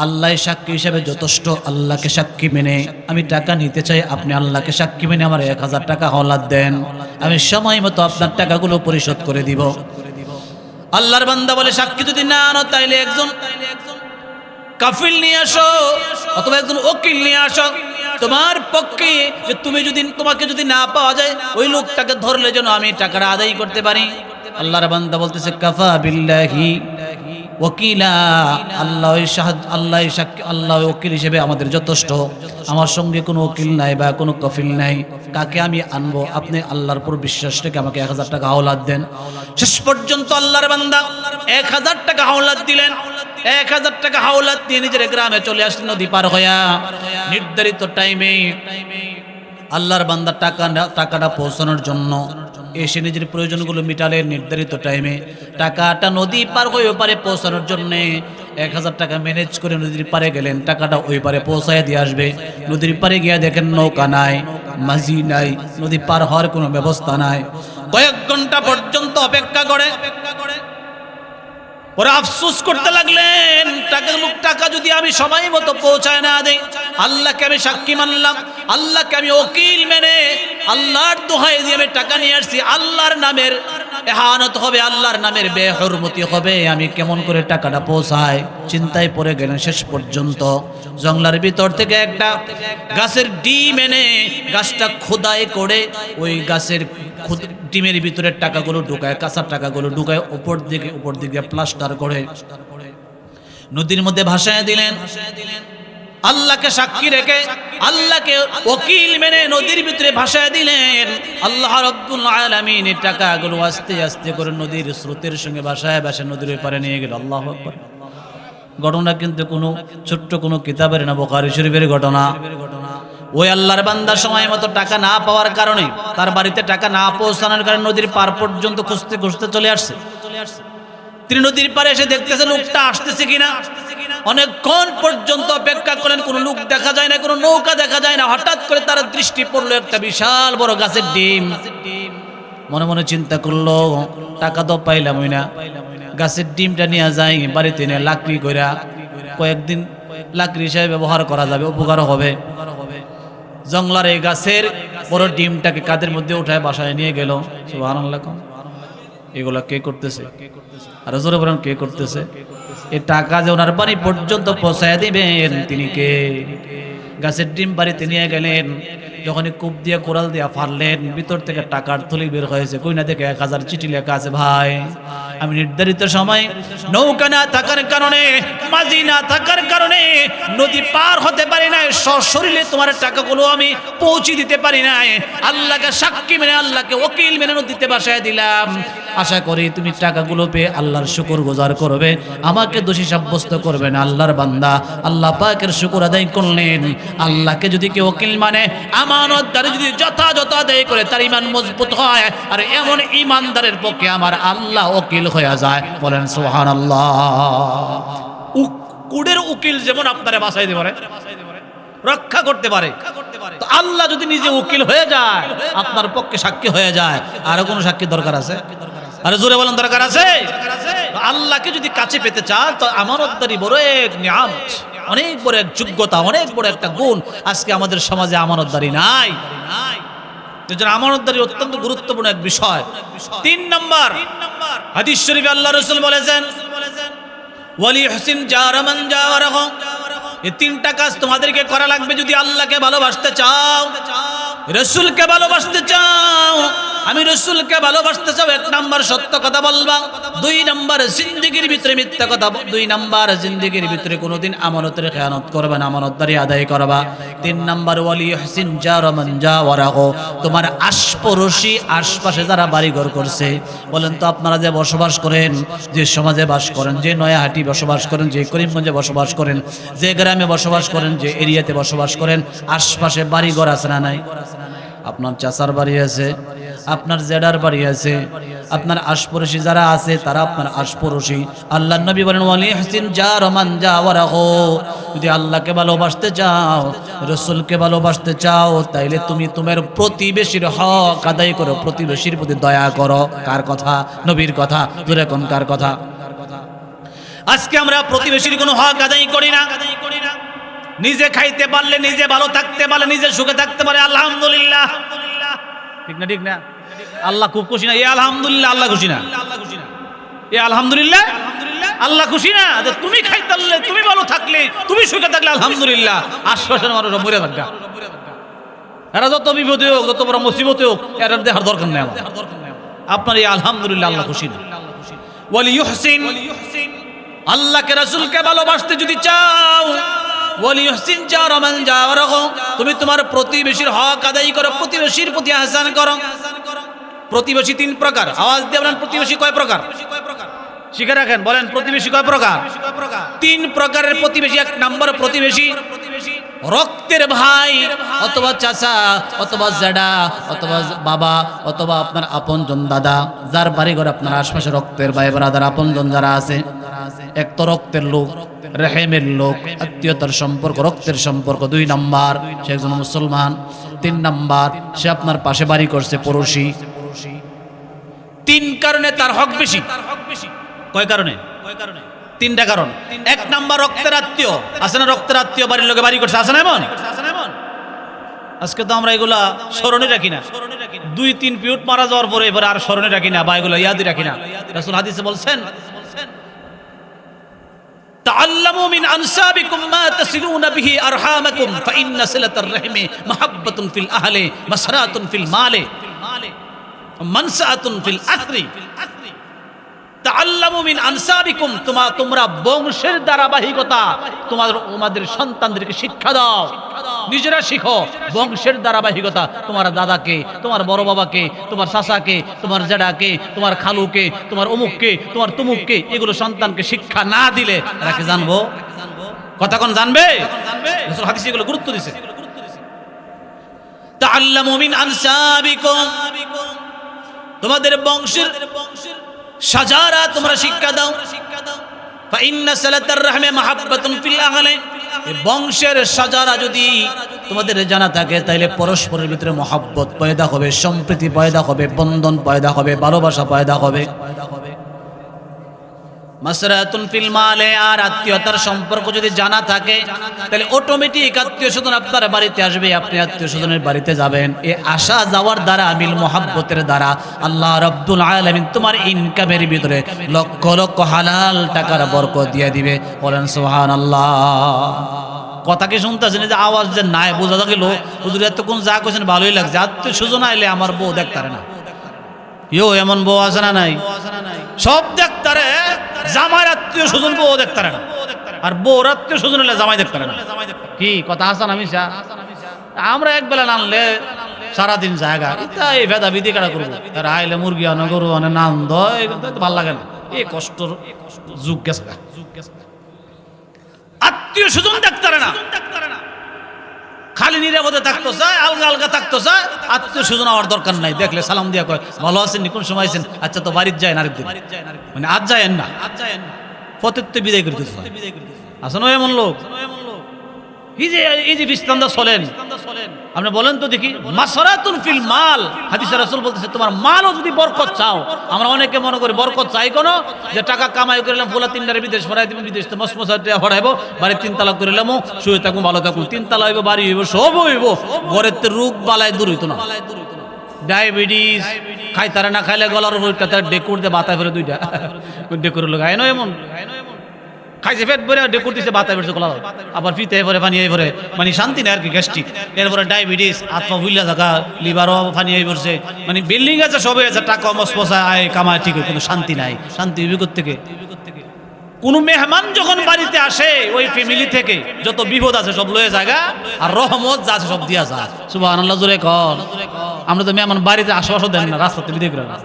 আল্লাহ সাক্ষী হিসেবে যথেষ্ট, আল্লাহকে সাক্ষী মেনে আমি টাকা নিতে চাই, আপনি আল্লাহকে সাক্ষী মেনে আমার 1000 টাকা হাওলাত দেন, আমি সময় মতো আপনার টাকাগুলো পরিশোধ করে দিব। আল্লাহর বান্দা বলে, সাক্ষী যদি না আনো তাইলে একজন কাফিল নিয়ে আসো, অথবা একজন ওকিল নিয়ে আসো, তোমার পক্ষে যে তোমাকে যদি না পাওয়া যায়, ওই লোকটাকে ধরলে যেন আমি টাকাটা আদায় করতে পারি। আল্লাহর বান্দা বলতেছে, কাফা বিল্লাহি ওকিলা, আল্লাহ আল্লাহ ওকিল হিসেবে আমাদের যথেষ্ট। আমার সঙ্গে কোনো উকিল নাই বা কোনো কফিল নাই, কাকে আমি আনবো? আপনি আল্লাহর উপর বিশ্বাস রেখে আমাকে 1000 টাকা হাওলাত দেন। শেষ পর্যন্ত আল্লাহর বান্দা 1000 টাকা হাওলাত দিলেন। 1000 টাকা হাওলাত দিয়ে নিজের গ্রামে চলে আসলেন নদী পার হইয়া। নির্ধারিত টাইমে আল্লাহর বান্দা টাকাটা পৌঁছানোর জন্য এসে নিজের প্রয়োজনগুলো মিটালেন। নির্ধারিত টাইমে টাকাটা নদী পার হয়ে ওই পারে পৌঁছানোর জন্যে 1000 টাকা ম্যানেজ করে নদীর পারে গেলেন। টাকাটা ওই পারে পৌঁছায় দিয়ে আসবে। নদীর পারে গিয়ে দেখেন নৌকা নাই, মাঝি নাই, নদী পার হওয়ার কোনো ব্যবস্থা নাই। কয়েক ঘন্টা পর্যন্ত অপেক্ষা করে পরে আফসোস করতে লাগলেন, টাকা যদি আমি সময় মতো পৌঁছায় না দেই, আল্লাহকে আমি সাক্ষী মানলাম, আল্লাহকে আমি ওকিল মেনে আল্লাহর দোহাই দিয়ে আমি টাকা নিয়ে আসছি, আল্লাহর নামের ইহানত হবে, আল্লাহর নামের বেহরমতি হবে, আমি কেমন করে টাকাটা পৌঁছাই? চিন্তায় পড়ে গেলেন। শেষ পর্যন্ত জঙ্গলার ভিতর থেকে একটা গাছের ডিম এনে গাছটা খোদাই করে ওই গাছের ডিমের ভিতরে টাকাগুলো ঢুকায়, কাঁচা টাকাগুলো ঢুকায়, উপর দিকে প্লাস্টার করে নদীর মধ্যে ভাসায় দিলেন। আল্লাহকে সাক্ষী রেখে, আল্লাহকে ওকিল মেনে নদীর ভিতরে ভাসায় দিলেন। আল্লাহ রাব্বুল আলামিন এই টাকাগুলো আস্তে আস্তে করে নদীর স্রোতের সঙ্গে ভাসায় নদীর পারে নিয়ে গেল। আল্লাহু আকবার। ঘটনা কিন্তু কোনো ছোট্ট কোনো কিতাবের না, বুখারী শরীফের ঘটনা। ওই আল্লাহর বান্দা সময় মতো টাকা না পাওয়ার কারণে, তার বাড়িতে টাকা না পৌঁছানোর কারণে নদীর পার পর্যন্ত খুঁজতে খুঁজতে চলে আসছে। তিনি নদীর পারে এসে দেখতেছে লোকটা আসতেছে কিনা। অনেকক্ষণ পর্যন্ত অপেক্ষা করেন, কোনো লোক দেখা যায় না, কোনো নৌকা দেখা যায় না। হঠাৎ করে তার দৃষ্টি পড়লো একটা বিশাল বড় গাছের ডিম। মনে মনে চিন্তা করলো, টাকা তো পাইলামই না, গাছের ডিমটা নিয়ে যাই বাড়িতে নিয়ে লাকড়ি কইরা কয়েকদিন লাকড়ি হিসেবে ব্যবহার করা যাবে, উপকার হবে। জঙ্গলার এই গাছের বড় ডিমটাকে কাদের মধ্যে উঠায় বাসায় নিয়ে গেল। সুবহানাল্লাহ। এগুলা কে করতেছে? আর জোরে বলেন, কে করতেছে? এই টাকা যে ওনার বাড়ি পর্যন্ত পৌঁছায় দিবেন তিনি কে? গাছের ডিম বাড়িতে নিয়ে গেলেন। যখনই কূপ দিয়ে কোরাল দিয়ে ফাড়লেন, ভিতর থেকে টাকার থলি বের হয়েছে। কই না দেখে 1000 চিঠি লেখা আছে, ভাই আমি নির্ধারিত সময় নৌকা না থাকার কারণে, মাঝি না থাকার কারণে নদী পার হতে পারি নাই, সশরীরে তোমার টাকাগুলো আমি পৌঁছে দিতে পারি নাই। আল্লাহকে সাক্ষী মেনে, আল্লাহকে ওকিল মেনে নদীতে ভাসায় দিলাম। আশা করি তুমি টাকাগুলো পেয়ে আল্লাহর শুকর গুজার করবে, আমাকে দোষী সাব্যস্ত করবে না। আল্লাহর বান্দা আল্লাহ পাকের শুকর আদায় করলেন। আল্লাহকে যদি কেউ ওকিল মানে, আমানতদারি যদি যথাযথ আদায় করে, তার ঈমান মজবুত হয়। আর এমন ঈমানদারের পক্ষে আমার আল্লাহ ওকিল হয়ে যায়। বলেন সুবহানাল্লাহ। কুড়ের উকিল যেমন আপনারে বাঁচাই দিতে পারে, রক্ষা করতে পারে, তো আল্লাহ যদি নিজে উকিল হয়ে যায়, আপনার পক্ষে সাক্ষী হয়ে যায়, আরো কোনো সাক্ষী দরকার আছে? আরে জোরে বলেন, দরকার আছে? আল্লাহকে যদি কাছে পেতে চান, তো আমানতদারি বড় এক নিয়ামত, অনেক বড় এক যোগ্যতা, অনেক বড় একটা গুণ। আজকে আমাদের সমাজে আমানতদারি নাই। আমানতদারি অত্যন্ত গুরুত্বপূর্ণ এক বিষয়। 3 নম্বর হাদিস শরীফে আল্লাহ রাসূল বলেছেন, ওয়ালি হুসিন জারা মান জাওয়ারাহু। এই 3টা কাজ তোমাদেরকে করা লাগবে যদি আল্লাহকে ভালোবাসতে চাও, রাসূলকে ভালোবাসতে চাও। আমি রাসূলকে ভালোবাসতে চাও, 1 নাম্বার সত্য কথা বলবা। 2 নাম্বার জিন্দেগির ভিতরে মিথ্যা কথা, 2 নাম্বার জিন্দেগির ভিতরে কোনোদিন আমানতের খেয়ানত করবে না, আমানতদারি আদায় করবা। 3 নাম্বার ওয়ালি হুসিন জারা মান জাওয়ারাহু। তোমার আশপাশে, আশপাশে যারা বাড়িঘর করছে, বলেন তো আপনারা যে বসবাস করেন, যে সমাজে বাস করেন, যে নয়াহাটি বসবাস করেন, যে করিমগঞ্জে বসবাস করেন, যে গ্রামে বসবাস করেন, যে এরিয়াতে বসবাস করেন, আশপাশে বাড়িঘর আছে না নাই? আপনার চাচার বাড়ি আছে, আপনার জেডার বাড়ি আছে, আপনার আশপড়শি যারা আছে তারা আপনার আশপড়শি। আল্লাহ নবী বলেন, ওয়ালি হুসিন জারা মান জাওয়ারাহু। যদি আল্লাহকে ভালোবাসতে চাও, রাসূলকে ভালোবাসতে চাও, তাইলে তুমি তোমার প্রতিবেশীর হক আদায় করো, প্রতিবেশীর প্রতি দয়া করো। কার কথা? নবীর কথা। জোরে কোন কার কথা? আজকে আমরা প্রতিবেশীর কোনো হক আদায় করি না। নিজে খাইতে পারলে, নিজে ভালো থাকতে পারলে, নিজে সুখে থাকতে পারে, আলহামদুলিল্লাহ। ঠিক না? ঠিক না? আল্লাহ খুব খুশি না? এ আলহামদুলিল্লাহ আল্লাহ খুশি না? এ আলহামদুলিল্লাহ আল্লাহ খুশি না? তুমি খাইতে পারলে, তুমি ভালো থাকলে, তুমি সুখে থাকলে আলহামদুলিল্লাহ। আশ্বাসের মানুষ মরে থাকা, এরা যত বিপদে হোক, যত বড় মুসিবতে হোক, এরা দেখার দরকার নেই আমার। আপনার এই আলহামদুলিল্লাহ আল্লাহ খুশি না। ওয়ালি ইউহসিন আল্লাহকে রাসূলকে ভালোবাসতে যদি চাও, ওয়ালিউহসিন জারা মান জাওয়ারাহু, তুমি তোমার প্রতিবেশীর হক আদায় করো, প্রতিবেশীর প্রতি ইহসান করো। প্রতিবেশী তিন প্রকার। আওয়াজ দিয়ে বলেন, প্রতিবেশী কয় প্রকার? শিখে রাখেন, বলেন প্রতিবেশী কয় প্রকার? তিন প্রকারের প্রতিবেশী। এক নম্বর প্রতিবেশী রক্তের ভাই অথবা চাচা অথবা জেঠা অথবা বাবা অথবা আপনার আপনজন দাদা, যার বাড়ি ঘর আপনার আশপাশে রক্তের ভাই ব্রাদার আপনজন যারা আছে। এক তো রক্তের লোক, রেহেমের লোক, আত্মীয়তার সম্পর্ক, রক্তের সম্পর্ক। দুই নাম্বার সে একজন মুসলমান। তিন নাম্বার সে আপনার পাশে বাড়ি করছে, পড়োশি। তিন কারণে তার হক বেশি। কয় কারণে? তিনটা কারণ। এক নাম্বার রক্তের আত্মীয় আছে না, রক্তের আত্মীয় বাড়ির লোকে বাড়ি করছে, আছে না এমন? আজকে তো আমরা এগুলা স্মরণে রাখি না। 2-3 পিউট মারা যাওয়ার পরে এবার আর স্মরণে রাখি না বা এগুলো ইয়াদই রাখি না। রাসূল হাদিসে বলছেন, তাআল্লামু মিন আনসাবিকুম মা তাসিলুনা বিহি আরহামাকুম ফাইন্না সিলাতার রাহিমি মাহাব্বাতুন ফিল আহলি মাসরাতুন ফিল মালি মানসাতুন ফিল আথরি। তাআল্লামু মিন আনসাবিকুম, তোমরা বংশের ধারাবাহিকতা তোমাদের সন্তানদেরকে শিক্ষা দাও, নিজেরা শিখো বংশের ধারাবাহিকতা। তোমার দাদাকে, তোমার বড় বাবাকে, তোমার চাচাকে, তোমার জেঠাকে, তোমার খালুকে, তোমার অমুককে, তোমার তুমুককে, এগুলো সন্তানকে শিক্ষা না দিলে এরা কি জানবো? কথা কোন জানবে? রাসূল হাদিসে এগুলো গুরুত্ব দিয়েছে। তাআল্লামু মিন আনসাবিকুম, তোমাদের বংশের সাজারা তোমরা শিক্ষা দাও। ফাইন্না সালাতার রাহমে মাহাব্বাতুন ফিল আহলি, বংশের সাজারা যদি তোমাদের জানা থাকে তাহলে পরস্পরের ভিতরে মহব্বত পয়দা হবে, সম্প্রীতি পয়দা হবে, বন্ধন পয়দা হবে, ভালোবাসা পয়দা হবে। মাসরাতুন ফিল মালে, আর আত্মীয়তার সম্পর্ক যদি জানা থাকে তাহলে অটোমেটিক আত্মীয় স্বজন আপনার বাড়িতে আসবে, আপনি আত্মীয় স্বজনের বাড়িতে যাবেন। এই আসা যাওয়ার দ্বারা, মিল মোহাব্বতের দ্বারা আল্লাহ রাব্বুল আলামিন তোমার ইনকামের ভিতরে লক্ষ লক্ষ হালাল টাকার বরকত দিয়ে দিবে। বলেন সুবহানাল্লাহ। কথা কি শুনতেছেন? যে আওয়াজ যে নাই বোঝা গেল, হুজুর এতক্ষণ যা কইছেন ভালোই লাগছে। আত্মীয় স্বজন আইলে আমার বউ দেখতারে না, ইয়ো এমন বউ আছে না নাই? সব দেখতারে, জামাই আত্মীয় স্বজন বউ দেখতারে না, আর বউর আত্মীয় স্বজন হলে জামাই দেখতারে না। কি কথা আছে না মিশা? আমরা এক বেলা নানলে সারাদিন জায়গা এটা এই ভেদা বিধি কাটা করবো। আর আইলে মুরগি আনো, গরু আনে, নান দয়, ভাল লাগে না। এই কষ্টর যুগ গেছে। আত্মীয় স্বজন দেখতারে না, খালি নিরাপদে থাকতো চায়, আলগা আলগা থাকতো চায়। আত্মীয় স্বজন আমার দরকার নাই, দেখলে সালাম দিয়া কয় ভালো আছেন, কোন সময় আছেন, আচ্ছা তো বাড়ির যায় না আরেকদিন, মানে আজ যায় না, পথের তো বিদায় করতে আসেন এমন লোক। এই যে বিস্তান্দা চলেন, আপনি বলেন তো দেখি। মাসরাতুন ফিল মাল, হাদিসে রাসূল বলতেছে তোমার মালও যদি বরকত চাও। আমরা অনেকে মনে করি বরকত চাই কোন, যে টাকা কামাই করলাম ফুলা 3টারে বিদেশ ফরাই দিবেন, বিদেশ তো মসমসা টাকা ফরাইবো, বাড়ি 3 তালাক করলাম, শুয়ে থাকুন, ভালো থাকুন, 3 তালা হইব, বাড়ি হইব, সব হইব, ঘরের তো রোগ বালাই দূর হইতো না। ডায়াবেটিস খাইতারে না, খাইলে গলার উপরটা তার ডেকুর দিয়ে বাতায় ফেরে, 2টা ডেকুর লোক আয় না, এমন খাইছে পেট ভরে ডেকুর দিছে, বাতায় ফেরছে গলা, আবার ফিতে ভরে পানি ভরে, মানে শান্তি নেই আর কি। গ্যাস্ট্রিক, এরপরে ডায়াবেটিস, আত্মা ভুলিয়া থাকা, লিভারও পানি পড়ছে, মানে বিল্ডিং আছে, সবই আছে, টাকা মসমসা আয় কামায়, ঠিক হয়, কিন্তু শান্তি নাই। শান্তি বিপদ থেকে। কোন মেহমান যখন বাড়িতে আসে, ওই ফ্যামিলি থেকে যত বিপদ আছে সব লয়ে জায়গা, আর রহমত যা আছে সব দিয়া যায়। সুবহানাল্লাহ জোরে কর। আমরা তো মেহমান বাড়িতে আশেপাশে দেন না, রাস্তাতে বিদায় করে না।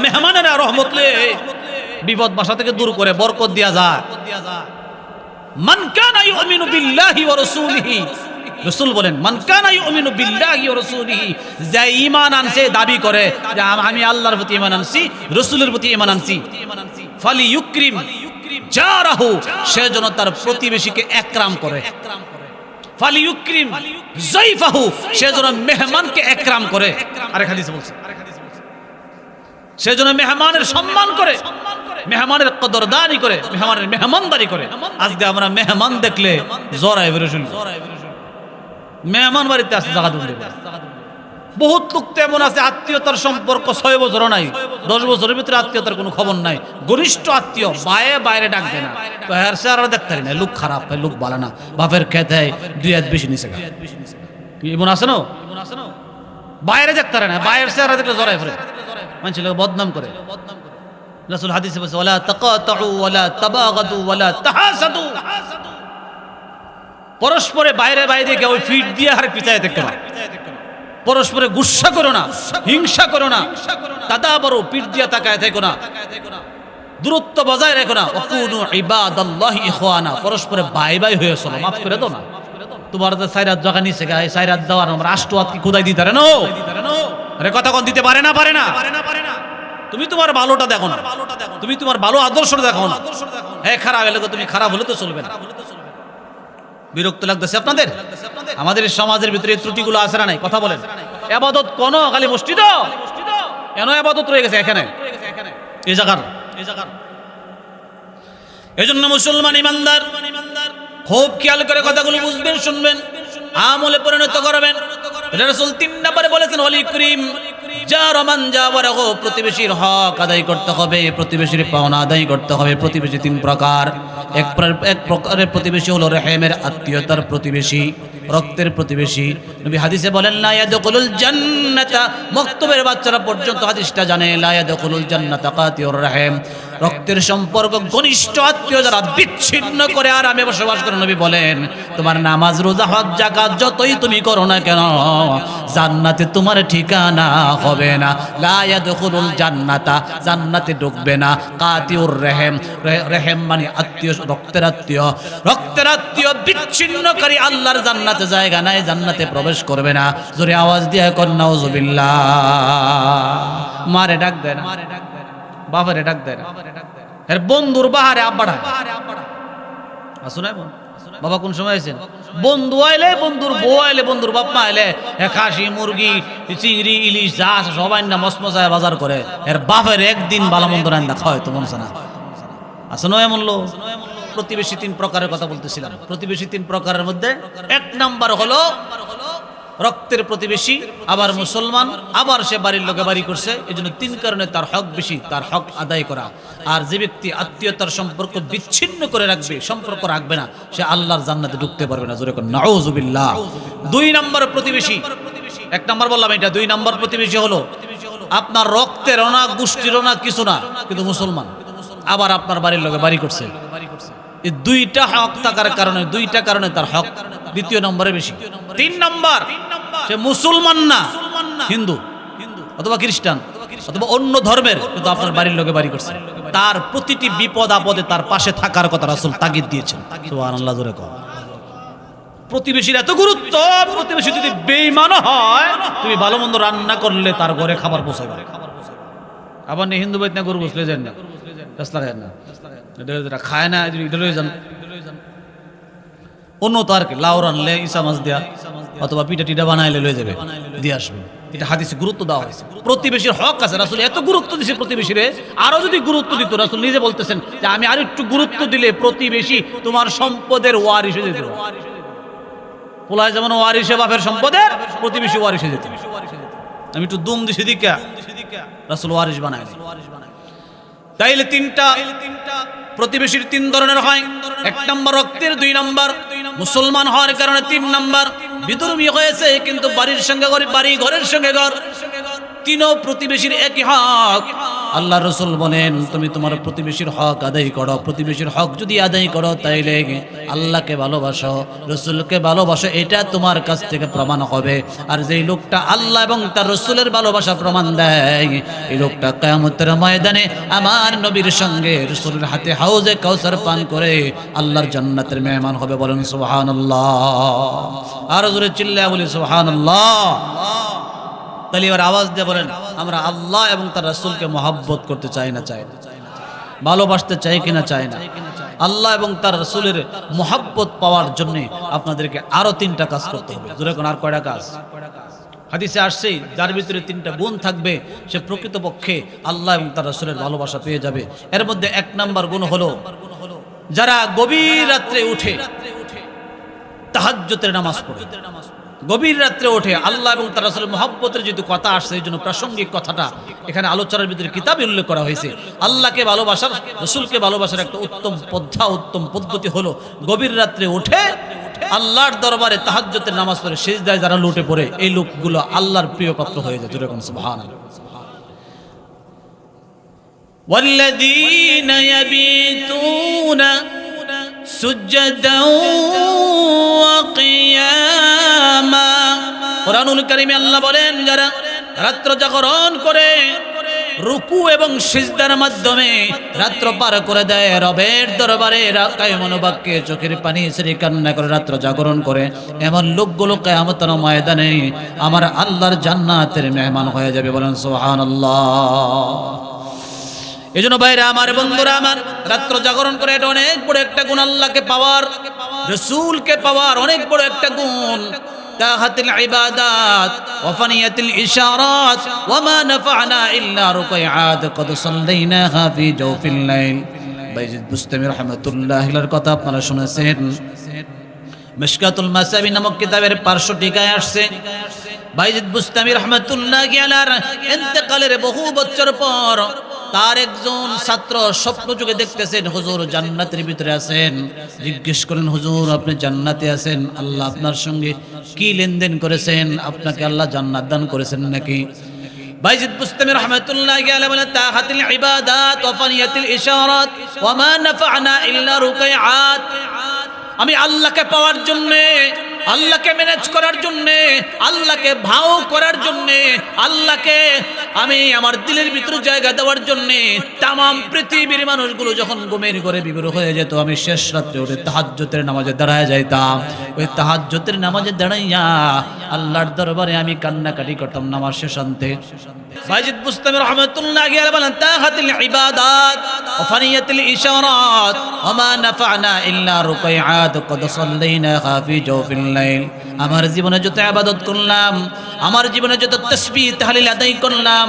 মেহমানেরা রহমত লে বিপদ বাসা থেকে দূর করে বরকত দিয়া যায়। মান কানা ইউমিনু বিল্লাহি ওয়া রাসূলিহি, রাসূল বলেন মান কানা ইউমিনু বিল্লাহি ওয়া রাসূলিহি, যে ঈমান আনছে, দাবি করে যে আমি আল্লাহর প্রতি ঈমান আনছি, রাসূলের প্রতি ঈমান আনছি, ফালি ইউকরিম জারাহু, সে যেন তার প্রতিবেশীকে একরাম করে। ফালি ইউকরিম যায়ফাহু, সে যেন মেহমানকে একরাম করে। আরেক হাদিসে বলছে সে যেন মেহমানের সম্মান করে, মেহমানের কদরদানি করে, মেহমানের মেহমানদারি করে। আজকে আমরা মেহমান দেখলে জরায় বেরো শুনি, মেহমান বাড়িতে আসছে জায়গা দেবে। বহুত লোক তো এমন আছে আত্মীয়তার সম্পর্ক 6 বছরও নাই, 10 বছরের ভিতরে আত্মীয়তার কোনো খবর নাই। ঘনিষ্ঠ আত্মীয় বায়ে বাইরে ডাক দেয় না, তো হের সে আর দেখতে না, লোক খারাপ হয়, লোক ভালো না, বাপের খেতে 2 হাত বেশি নিচে। এমন আছে না, বাইরে দেখতে না, বাইরের চেহারা দেখলে জড়াই ফেলে, মানুষ বদনাম করে। রাসূল হাদিসে বলেছে ওয়ালা তাকাতু ওয়ালা তাবাগাদু ওয়ালা তাহাসাদু, পরস্পরে বাইরে বাইরে গিয়ে ওই ফিট দিয়ে আর পিছায় দেখতে না, পরস্পরে গুসা করো না, হিংসা করো না, তাদাবরু পিট দিয়া তাকায় থেকো না, দূরত্ব বজায় রেখো না, ওয়াকুনু ইবাদাল্লাহি ইখওয়ানা, পরস্পরে বাই বাই হয়ে চলো, মাফ করে দাও না। তোমার তো সাইরাত জায়গা নিচে গায় সাইরাত দেওয়ার আমরা রাষ্ট্রবাদ কি খোদাই দিতে পারে না? আরে কথা কোন দিতে পারে না, পারে না। তুমি তোমার ভালোটা দেখো না, তুমি তোমার ভালো আদর্শ দেখো না। হ্যাঁ খারাপ হলে তুমি খারাপ হলে তো চলবে না। বিরক্ত লাগতেছে আপনাদের? আমাদের সমাজের ভিতরে এই ত্রুটিগুলো আছে না নাই? কথা বলেন। ইবাদত কোন খালি মসজিদ কেন ইবাদত রয়ে গেছে এখানে এই জায়গার। এজন্য মুসলমান ইমানদার খুব খেয়াল করে কথাগুলো বুঝবেন, শুনবেন, আমলে পরিণত করবেন। রাসূল 3 নম্বরে বলেছেন ওয়ালি করিম যার মান যাওয়ারগো, প্রতিবেশীর হক আদায় করতে হবে, প্রতিবেশীর পাওনা আদায় করতে হবে। প্রতিবেশী 3 প্রকার। এক প্রকারের প্রতিবেশী হলো রহিমের আত্মীয়তার প্রতিবেশী, রক্তের প্রতিবেশী। নবী হাদিসে বলেন লা ইয়াদখুলুল জান্নাতা, মক্তবের বাচ্চারা পর্যন্ত হাদিসটা জানে, লা ইয়াদখুলুল জান্নাতা কাতিউর রহিম, রক্তের সম্পর্ক ঘনিষ্ঠ আত্মীয় যারা বিচ্ছিন্ন করে আরামে বসবাস করে। নবী বলেন তোমার নামাজ রোজা হজ যাকাত যতই তুমি করো না কেন, জান্নাতে তোমার ঠিকানা হবে না। লা ইয়াদখুলুল জান্নাতা, জান্নাতে ঢুকবে না কাতিউর রহিম, রহিম মানে আত্মীয়, রক্তের আত্মীয়। রক্তের আত্মীয় বিচ্ছিন্নকারী আল্লাহর জান্নাতে জায়গা নাই, জান্নাতে প্রবেশ করবে না। জোরে আওয়াজ দিয়ে কর নাউজুবিল্লাহ। মারে ডাক দেয় না, বাবারে ডাক দেয় না, এর বন্ধুর বাহারে আব্বাড়া আসুন। বাবা কোন সময় আছেন? বন্ধু আইলে, বন্ধুর বউ আইলে, বন্ধুর বাপ মা আইলে খাসি মুরগি চিংড়ি ইলিশ যা আছে সবাই না মসমসায় বাজার করে। এর বাপের একদিন ভালো মন্দ রান্না খাওয়ায় তো মনসা না। আসুন এমন লোক। প্রতিবেশী 3 প্রকারের কথা বলতেছিলাম। প্রতিবেশী 3 প্রকারের মধ্যে 1 নাম্বার হলো রক্তের প্রতিবেশী, আবার মুসলমান, আবার সে বাড়ির লোকে বাড়ি করছে। এই জন্য 3 কারণে তার হক বেশি, তার হক আদায় করা। আর যে ব্যক্তি আত্মীয়তার সম্পর্ক বিচ্ছিন্ন করে রাখবে, সম্পর্ক রাখবে না, সে আল্লাহর জান্নাতে ঢুকতে পারবে না। জোরে কোন নাউজুবিল্লাহ। 2 নম্বর প্রতিবেশী, 1 নম্বর বললাম এটা, 2 নম্বর প্রতিবেশী হলো আপনার রক্তেরও না, গোষ্ঠীরও না, কিছু না, কিন্তু মুসলমান, আবার আপনার বাড়ির লোকে বাড়ি করছে। এই 2টা হক থাকার কারণে, 2টা কারণে তার হক 2 নম্বরে বেশি। 3 নম্বর সে মুসলমান না, হিন্দু অথবা খ্রিস্টান অথবা অন্য ধর্মের, কিন্তু আপনার বাড়ির লোকে বাড়ি করছে। তার প্রতিটি বিপদ আপদে তার পাশে থাকার কথা রাসূল তাগিদ দিয়েছেন। সুবহানাল্লাহ জোরে কও। প্রতিবেশীর এত গুরুত্ব, প্রতিবেশী যদি বেঈমান হয়, তুমি ভালো মন্দ রান্না করলে তার ঘরে খাবার পৌঁছাবে। আবার নে হিন্দু বাইত না গরু বসলে যান না, গাছ লাগায় না, এটা খায় না, এটা লয়ে যান। অন্য তো আর কি লাউ রানলে ইসা মাছ দেয়া অথবা পিঠা টিটা বানাইলে লয়ে যাবে, দিয়ে আসবে। এটা হাদিসে গুরুত্ব দেওয়া হয়েছে। প্রতিবেশীর হক আছে, রাসূল এত গুরুত্ব দিয়েছে প্রতিবেশীরে। আরো যদি গুরুত্ব দিত, রাসূল নিজে বলতেছেন যে আমি আর একটু গুরুত্ব দিলে প্রতিবেশী তোমার সম্পদের ওয়ারিশ হয়ে যেত। পোলায় যেমন ওয়ারিশে বাপের সম্পদের, প্রতিবেশী ওয়ারিশ হয়ে যেত। আমি একটু দুম দিছি দিকা রাসূল ওয়ারিশ বানায়। তাইলে 3টা প্রতিবেশীর 3 ধরনের হয়। 1 নম্বর রক্তের, 2 নম্বর মুসলমান হওয়ার কারণে, 3 নম্বর বিধর্মী হয়েছে কিন্তু বাড়ির সঙ্গে বাড়ি, ঘরের সঙ্গে ঘর, 3ও প্রতিবেশীর একই হক। আল্লাহ রাসূল বলেন তুমি তোমার প্রতিবেশীর হক আদায় করো। প্রতিবেশীর হক যদি আদায় করো তাইলে আল্লাহকে ভালোবাসো, রাসূলকে ভালোবাসো, এটা তোমার কাছ থেকে প্রমাণ হবে। আর যেই লোকটা আল্লাহ এবং তার রাসূলের ভালোবাসা প্রমাণ দেয়, এই লোকটা কিয়ামতের ময়দানে আমার নবীর সঙ্গে রাসূলের হাতে হাউজে কাউসার পান করে আল্লাহর জান্নাতের মেহমান হবে। বলেন সুবহানাল্লাহ। আর জোরে চিল্লায়া বলি সুবহানাল্লাহ। তাহলে এবার আওয়াজ দিয়ে বলেন আমরা আল্লাহ এবং তার রাসূলকে মহব্বত করতে চাই না, চাই না, ভালোবাসতে চাই কিনা, চাই না। আল্লাহ এবং তার রাসূলের মহব্বত পাওয়ার জন্য আপনাদেরকে আরো 3টা কাজ করতে হবে। জোরে কোন আর কয়টা কাজ? হাদিসে আসছে যার ভিতরে 3টা গুণ থাকবে সে প্রকৃতপক্ষে আল্লাহ এবং তার রাসূলের ভালোবাসা পেয়ে যাবে। এর মধ্যে 1 নম্বর গুণ হলো যারা গভীর রাত্রে উঠে তাহাজ্জুদের নামাজ পড়ে, গভীর রাত্রে ওঠে। আল্লাহ এবং তার রাসূলের মহব্বতের যেহেতু কথা আসছে, এই জন্য প্রাসঙ্গিক কথাটা এখানে আলোচনার ভিতরে কিতাবে উল্লেখ করা হয়েছে। আল্লাহকে ভালোবাসার, রাসূলকে ভালোবাসার একটা উত্তম পদ্ধা, উত্তম পদ্ধতি হলো গভীর রাত্রে উঠে আল্লাহর দরবারে তাহাজ্জুদের নামাজ পড়ে সিজদায় যারা লুটে পড়ে, এই লোকগুলো আল্লাহর প্রিয় পাত্র হয়ে যায়। যেরকম সুবহানাল্লাহ। والذين يبيتون سجدا وقياما কুরআনুল কারীমে আল্লাহ বলেন যারা রাত্র জাগরণ করে রুকু এবং সিজদার মাধ্যমে রাত্র পার করে দেয়, রবের দরবারে রাকায় মনোবাক্যে চোখের পানি ছেড়ে কান্না করে রাত্র জাগরণ করে, এমন লোকগুলো কিয়ামতের ময়দানে আমার আল্লাহর জান্নাতের মেহমান হয়ে যাবে। বলেন সুবহানাল্লাহ। এজন্য ভাইরা আমার, বন্ধুরা আমার, রাত্র জাগরণ করে এটা অনেক বড় একটা গুণ। আল্লাহকে পাওয়ার, রাসূলকে পাওয়ার অনেক বড় একটা গুণ। তাহাতিল ইবাদাত ওয়া ফানিয়াতিল ইশারাত ওয়া মা নাফা'না ইল্লা রুকাইআত কদ সাল্লাইনাহা ফি জাওফিল লাইল। বাইজিদ বুস্তামি রাহমাতুল্লাহির কথা আপনারা শুনেছেন। মিশকাতুল মাসাবি নামক কিতাবের 500 টিকায় আসছে, বাইজিদ বুস্তামি রাহমাতুল্লাহি আলাইহির ইন্তেকালের বহু বছর পর তার একজন ছাত্র স্বপ্ন যুগে দেখতেছেন হুজুর জান্নাতের ভিতরে আছেন। জিজ্ঞেস করেন, হুজুর আপনি জান্নাতে আছেন, আল্লাহ আপনার সঙ্গে কি লেনদেন করেছেন? আপনাকে আল্লাহ জান্নাত দান করেছেন নাকি? বাইজিদ বুস্তামি রাহমাতুল্লাহি আলাইহি বলেন, তাহাতিল ইবাদাত ওয়া ফানিয়াতিল ইশারাত ওয়া মা নাফা'না ইল্লা রুকাইআত। আমি আল্লাহকে পাওয়ার জন্য, আল্লাহকে ম্যানেজ করার জন্য, আল্লাহকে ভাও করার জন্য, আল্লাহকে আমি আমার দিলের ভিতরে জায়গা দেওয়ার জন্য তাম পৃথিবীর মানুষগুলো যখন ঘুমের ঘরে বিভোর হয়ে যেত, আমি শেষ রাত্রে উঠে তাহাজ্জুদের নামাজে দাঁড়ায় যাইতাম। ওই তাহাজ্জুদের নামাজে দাঁড়াইয়া আল্লাহর দরবারে আমি কান্নাকাটি করতাম নামাজ শেষান্তে। বাইজিদ বুস্তামি রাহমাতুল্লাহি আলাইহি বলেন, তাহাতিল ইবাদাত ওয়া ফানিয়াতিল ইশারাত ওয়া মা নাফা'না ইল্লা রুকাইআত কদ সাল্লাইনাহা ফি জাওফিল লাইল। আমার জীবনে যত ইবাদত করলাম, আমার জীবনে যত তাসবিহ তাহলিল আদায় করলাম,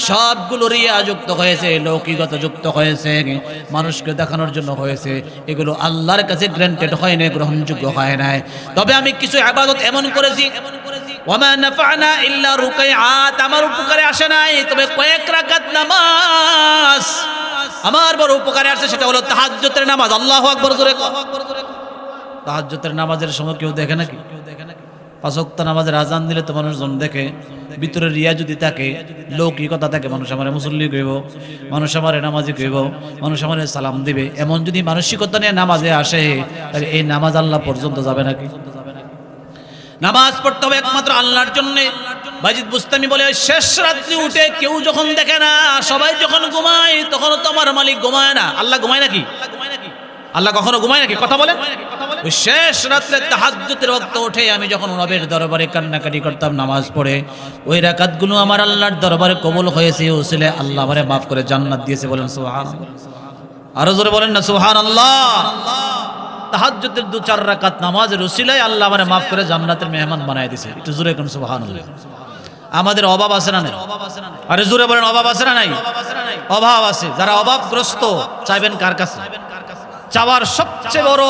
সবগুলো রিয়া যুক্ত হয়েছে, লৌকিকতা যুক্ত হয়েছে, মানুষকে দেখানোর জন্য হয়েছে। এগুলো আল্লাহর কাছে গ্রান্টেড হয় না, গ্রহণযোগ্য হয় না। তবে আমি কিছু ইবাদত এমন করেছি, ওয়ামা নাফা'না ইল্লা রুকাইআত, আমার উপকারে আসে নাই, তবে কয়েক রাকাত নামাজ আমার বড় উপকারে আসে, সেটা হলো তাহাজ্জুদের নামাজ। আল্লাহু আকবার জোরে কও। তাহাজ্জুদের নামাজের সময় কেউ দেখে নাকি? 5 ওয়াক্ত নামাজের আজান দিলে তো মানুষজন দেখে। ভিতরে রিয়া যদি থাকে, লৌকিকতা থাকে, মানুষ আমারে মুসল্লি কইব, মানুষ আমারে নামাজি কইব, মানুষ আমারে সালাম দিবে, এমন যদি মানসিকতা নিয়ে নামাজে আসে, তাহলে এই নামাজ আল্লাহ পর্যন্ত যাবে নাকি? নামাজ পড়তে হবে একমাত্র আল্লাহর জন্য। বাইজিদ বুস্তামি বলে, ওই শেষ রাত্রি উঠে কেউ যখন দেখে না, সবাই যখন ঘুমায়, তখন তো আমার মালিক ঘুমায় না। আল্লাহ ঘুমায় নাকি? আল্লাহ কখনো ঘুমায় নাকি? কথা বলেন। ওই শেষ রাত্রে তাহাজ্জুদের ওয়াক্ত উঠে আমি যখন রবের দরবারে কান্নাকাটি করতাম নামাজ পড়ে, ওই রাকাতগুলো আমার আল্লাহর দরবারে কবুল হয়েছে, ওসিলে আল্লাহ আমারে মাফ করে জান্নাত দিয়েছে। বলেন সুবহানাল্লাহ। আরো জোরে বলেন না সুবহানাল্লাহ। তাহাজ্জুদের 2-4 রাকাত নামাজের ওসিলায় আল্লাহ আমারে মাফ করে জান্নাতের মেহমান বানায় দিয়েছে। একটু জোরে কোন সুবহানাল্লাহ। আমাদের অভাব আছে না নাই? আরে জোরে বলেন, অভাব আছে না নাই? অভাব আছে। যারা অভাবগ্রস্ত, চাইবেন কার কাছে? চাওয়ার সবচেয়ে বড়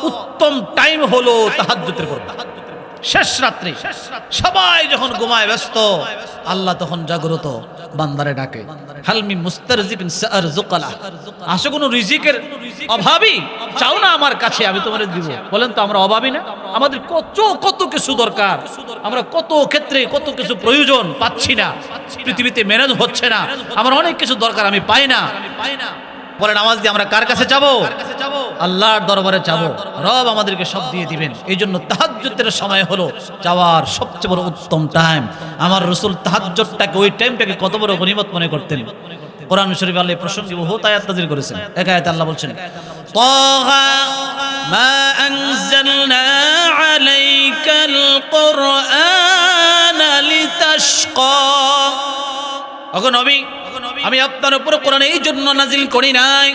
উত্তম টাইম হলো তাহাজ্জুদের পর, শেষ রাত্রি। সবাই যখন ঘুমায় ব্যস্ত, আল্লাহ তখন জাগ্রত, বান্দারে ডাকে, হালমি মুস্তারজিকিন সারজুকালা, আসো কোনো রিজিকের অভাবী, চাও না আমার কাছে, আমি তোমাদের দিব। বলেন তো আমরা অভাবী না? আমাদের কত কিছু দরকার, আমরা কত ক্ষেত্রে কত কিছু প্রয়োজন পাচ্ছি না, পৃথিবীতে ম্যানেজ হচ্ছে না, আমার অনেক কিছু দরকার আমি পাই না। বলে নামাজ দিয়ে আমরা কার কাছে যাবো? আল্লাহর দরবারে যাবো, রব আমাদেরকে সব দিয়ে দিবেন। এই জন্য তাহাজ্জুদের সময় হলো চাওয়ার সবচেয়ে বড় উত্তম টাইম। আমার রাসূল তাহাজ্জুদটাকে, ওই টাইমটাকে কত বড় গনিমত মনে করতেন। কোরআন শরীফে আল্লাহ প্রসঙ্গে বহুত আয়াত নাযিল করেছেন। এক আয়াতে আল্লাহ বলছেন, তাহা মা আনজালনা আলাইকাল কুরআনা লিতাশকা। ওগো নবী, আমি আপনার উপর কোরআন এই জন্য নাজিল করি নাই,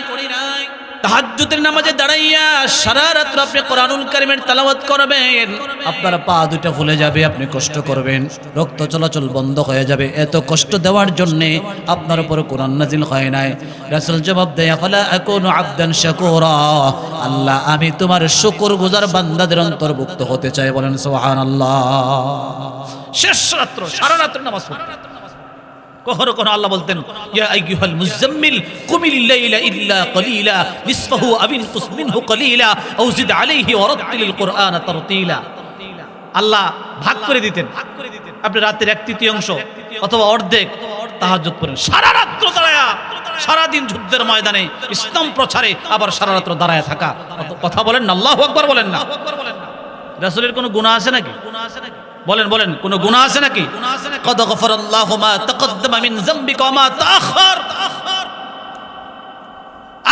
তাহাজ্জুদের নামাজে দাঁড়াইয়া সারা রাত আপনি কোরআনুল কারীমের তেলাওয়াত করবেন, আপনার পা দুটো ফুলে যাবে, আপনি কষ্ট করবেন, রক্ত চলাচল বন্ধ হয়ে যাবে। এত কষ্ট দেওয়ার জন্য আপনার উপর কোরআন নাজিল হয় নাই। রাসূল জবাব দেয়, ফালা আকুনু আবদান শাকুরা, আল্লাহ আমি তোমার শুকরগুজার বান্দাদের অন্তর্ভুক্ত হতে চাই। বলেন সুবহানাল্লাহ। শেষ রাত্র, সারা রাত নামাজ পড়তেন। কখনো কখনো আল্লাহ বলতেন, ইয়া আইয়ুহাল মুযাম্মিল কুমিল লাইলা ইল্লা কলিলা নিসফাহু আও ইনকুস মিনহু কলিলা আও জিদ আলাইহি ওয়া রাত্তিলিল কুরআনা তারতিলা। আল্লাহ ভাগ করে দিতেন, আপনি রাতের 1/3 অথবা অর্ধেক তাহাজ্জুদ পড়েন, সারা রাত দাঁড়ায়া, সারা দিন যুদ্ধের ময়দানে ইসলাম প্রচারে আবার সারা রাত্র দাঁড়ায় থাকা। কথা বলেন না, আল্লাহু আকবার বলেন না। রাসূলের কোনো গুনাহ আছে নাকি? বলেন বলেন, কোনো গুনাহ আছে নাকি? কদ গফারাল্লাহু মা তাকদ্দামা মিন যামবিকা ওয়া মা তাআখার।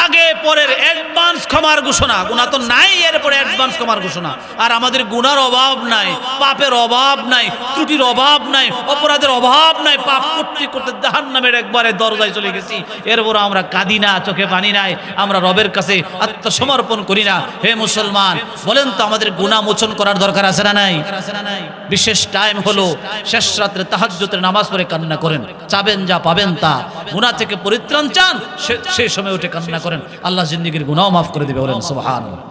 আগে পরের অ্যাডভান্স ক্ষমার ঘোষণা। গুনাহ তো নাই, এরপরে অ্যাডভান্স ক্ষমার ঘোষণা। আর আমাদের গুনার অভাব নাই, পাপের অভাব নাই, ত্রুটির অভাব নাই, অপরাধের অভাব নাই। পাপ করতে করতে জাহান্নামের একবারে দরজায় চলে গেছি, এরপর আমরা কাঁদি না, চোখে পানি নাই, আমরা রবের কাছে আত্মসমর্পণ করি না। হে মুসলমান, বলেন তো আমাদের গুনাহ মোচন করার দরকার আছে না নাই? বিশেষ টাইম হলো শেষ রাত্রে তাহাজ্জুদের নামাজ পড়ে কান্না করেন, চাবেন যা পাবেন তা। গুনাহ থেকে পরিত্রাণ চান, সেই সময় উঠে কান্না করেন, আল্লাহ জিন্দেগীর গুনাহ মাফ করে দিবে। বলেন সুবহানাল্লাহ।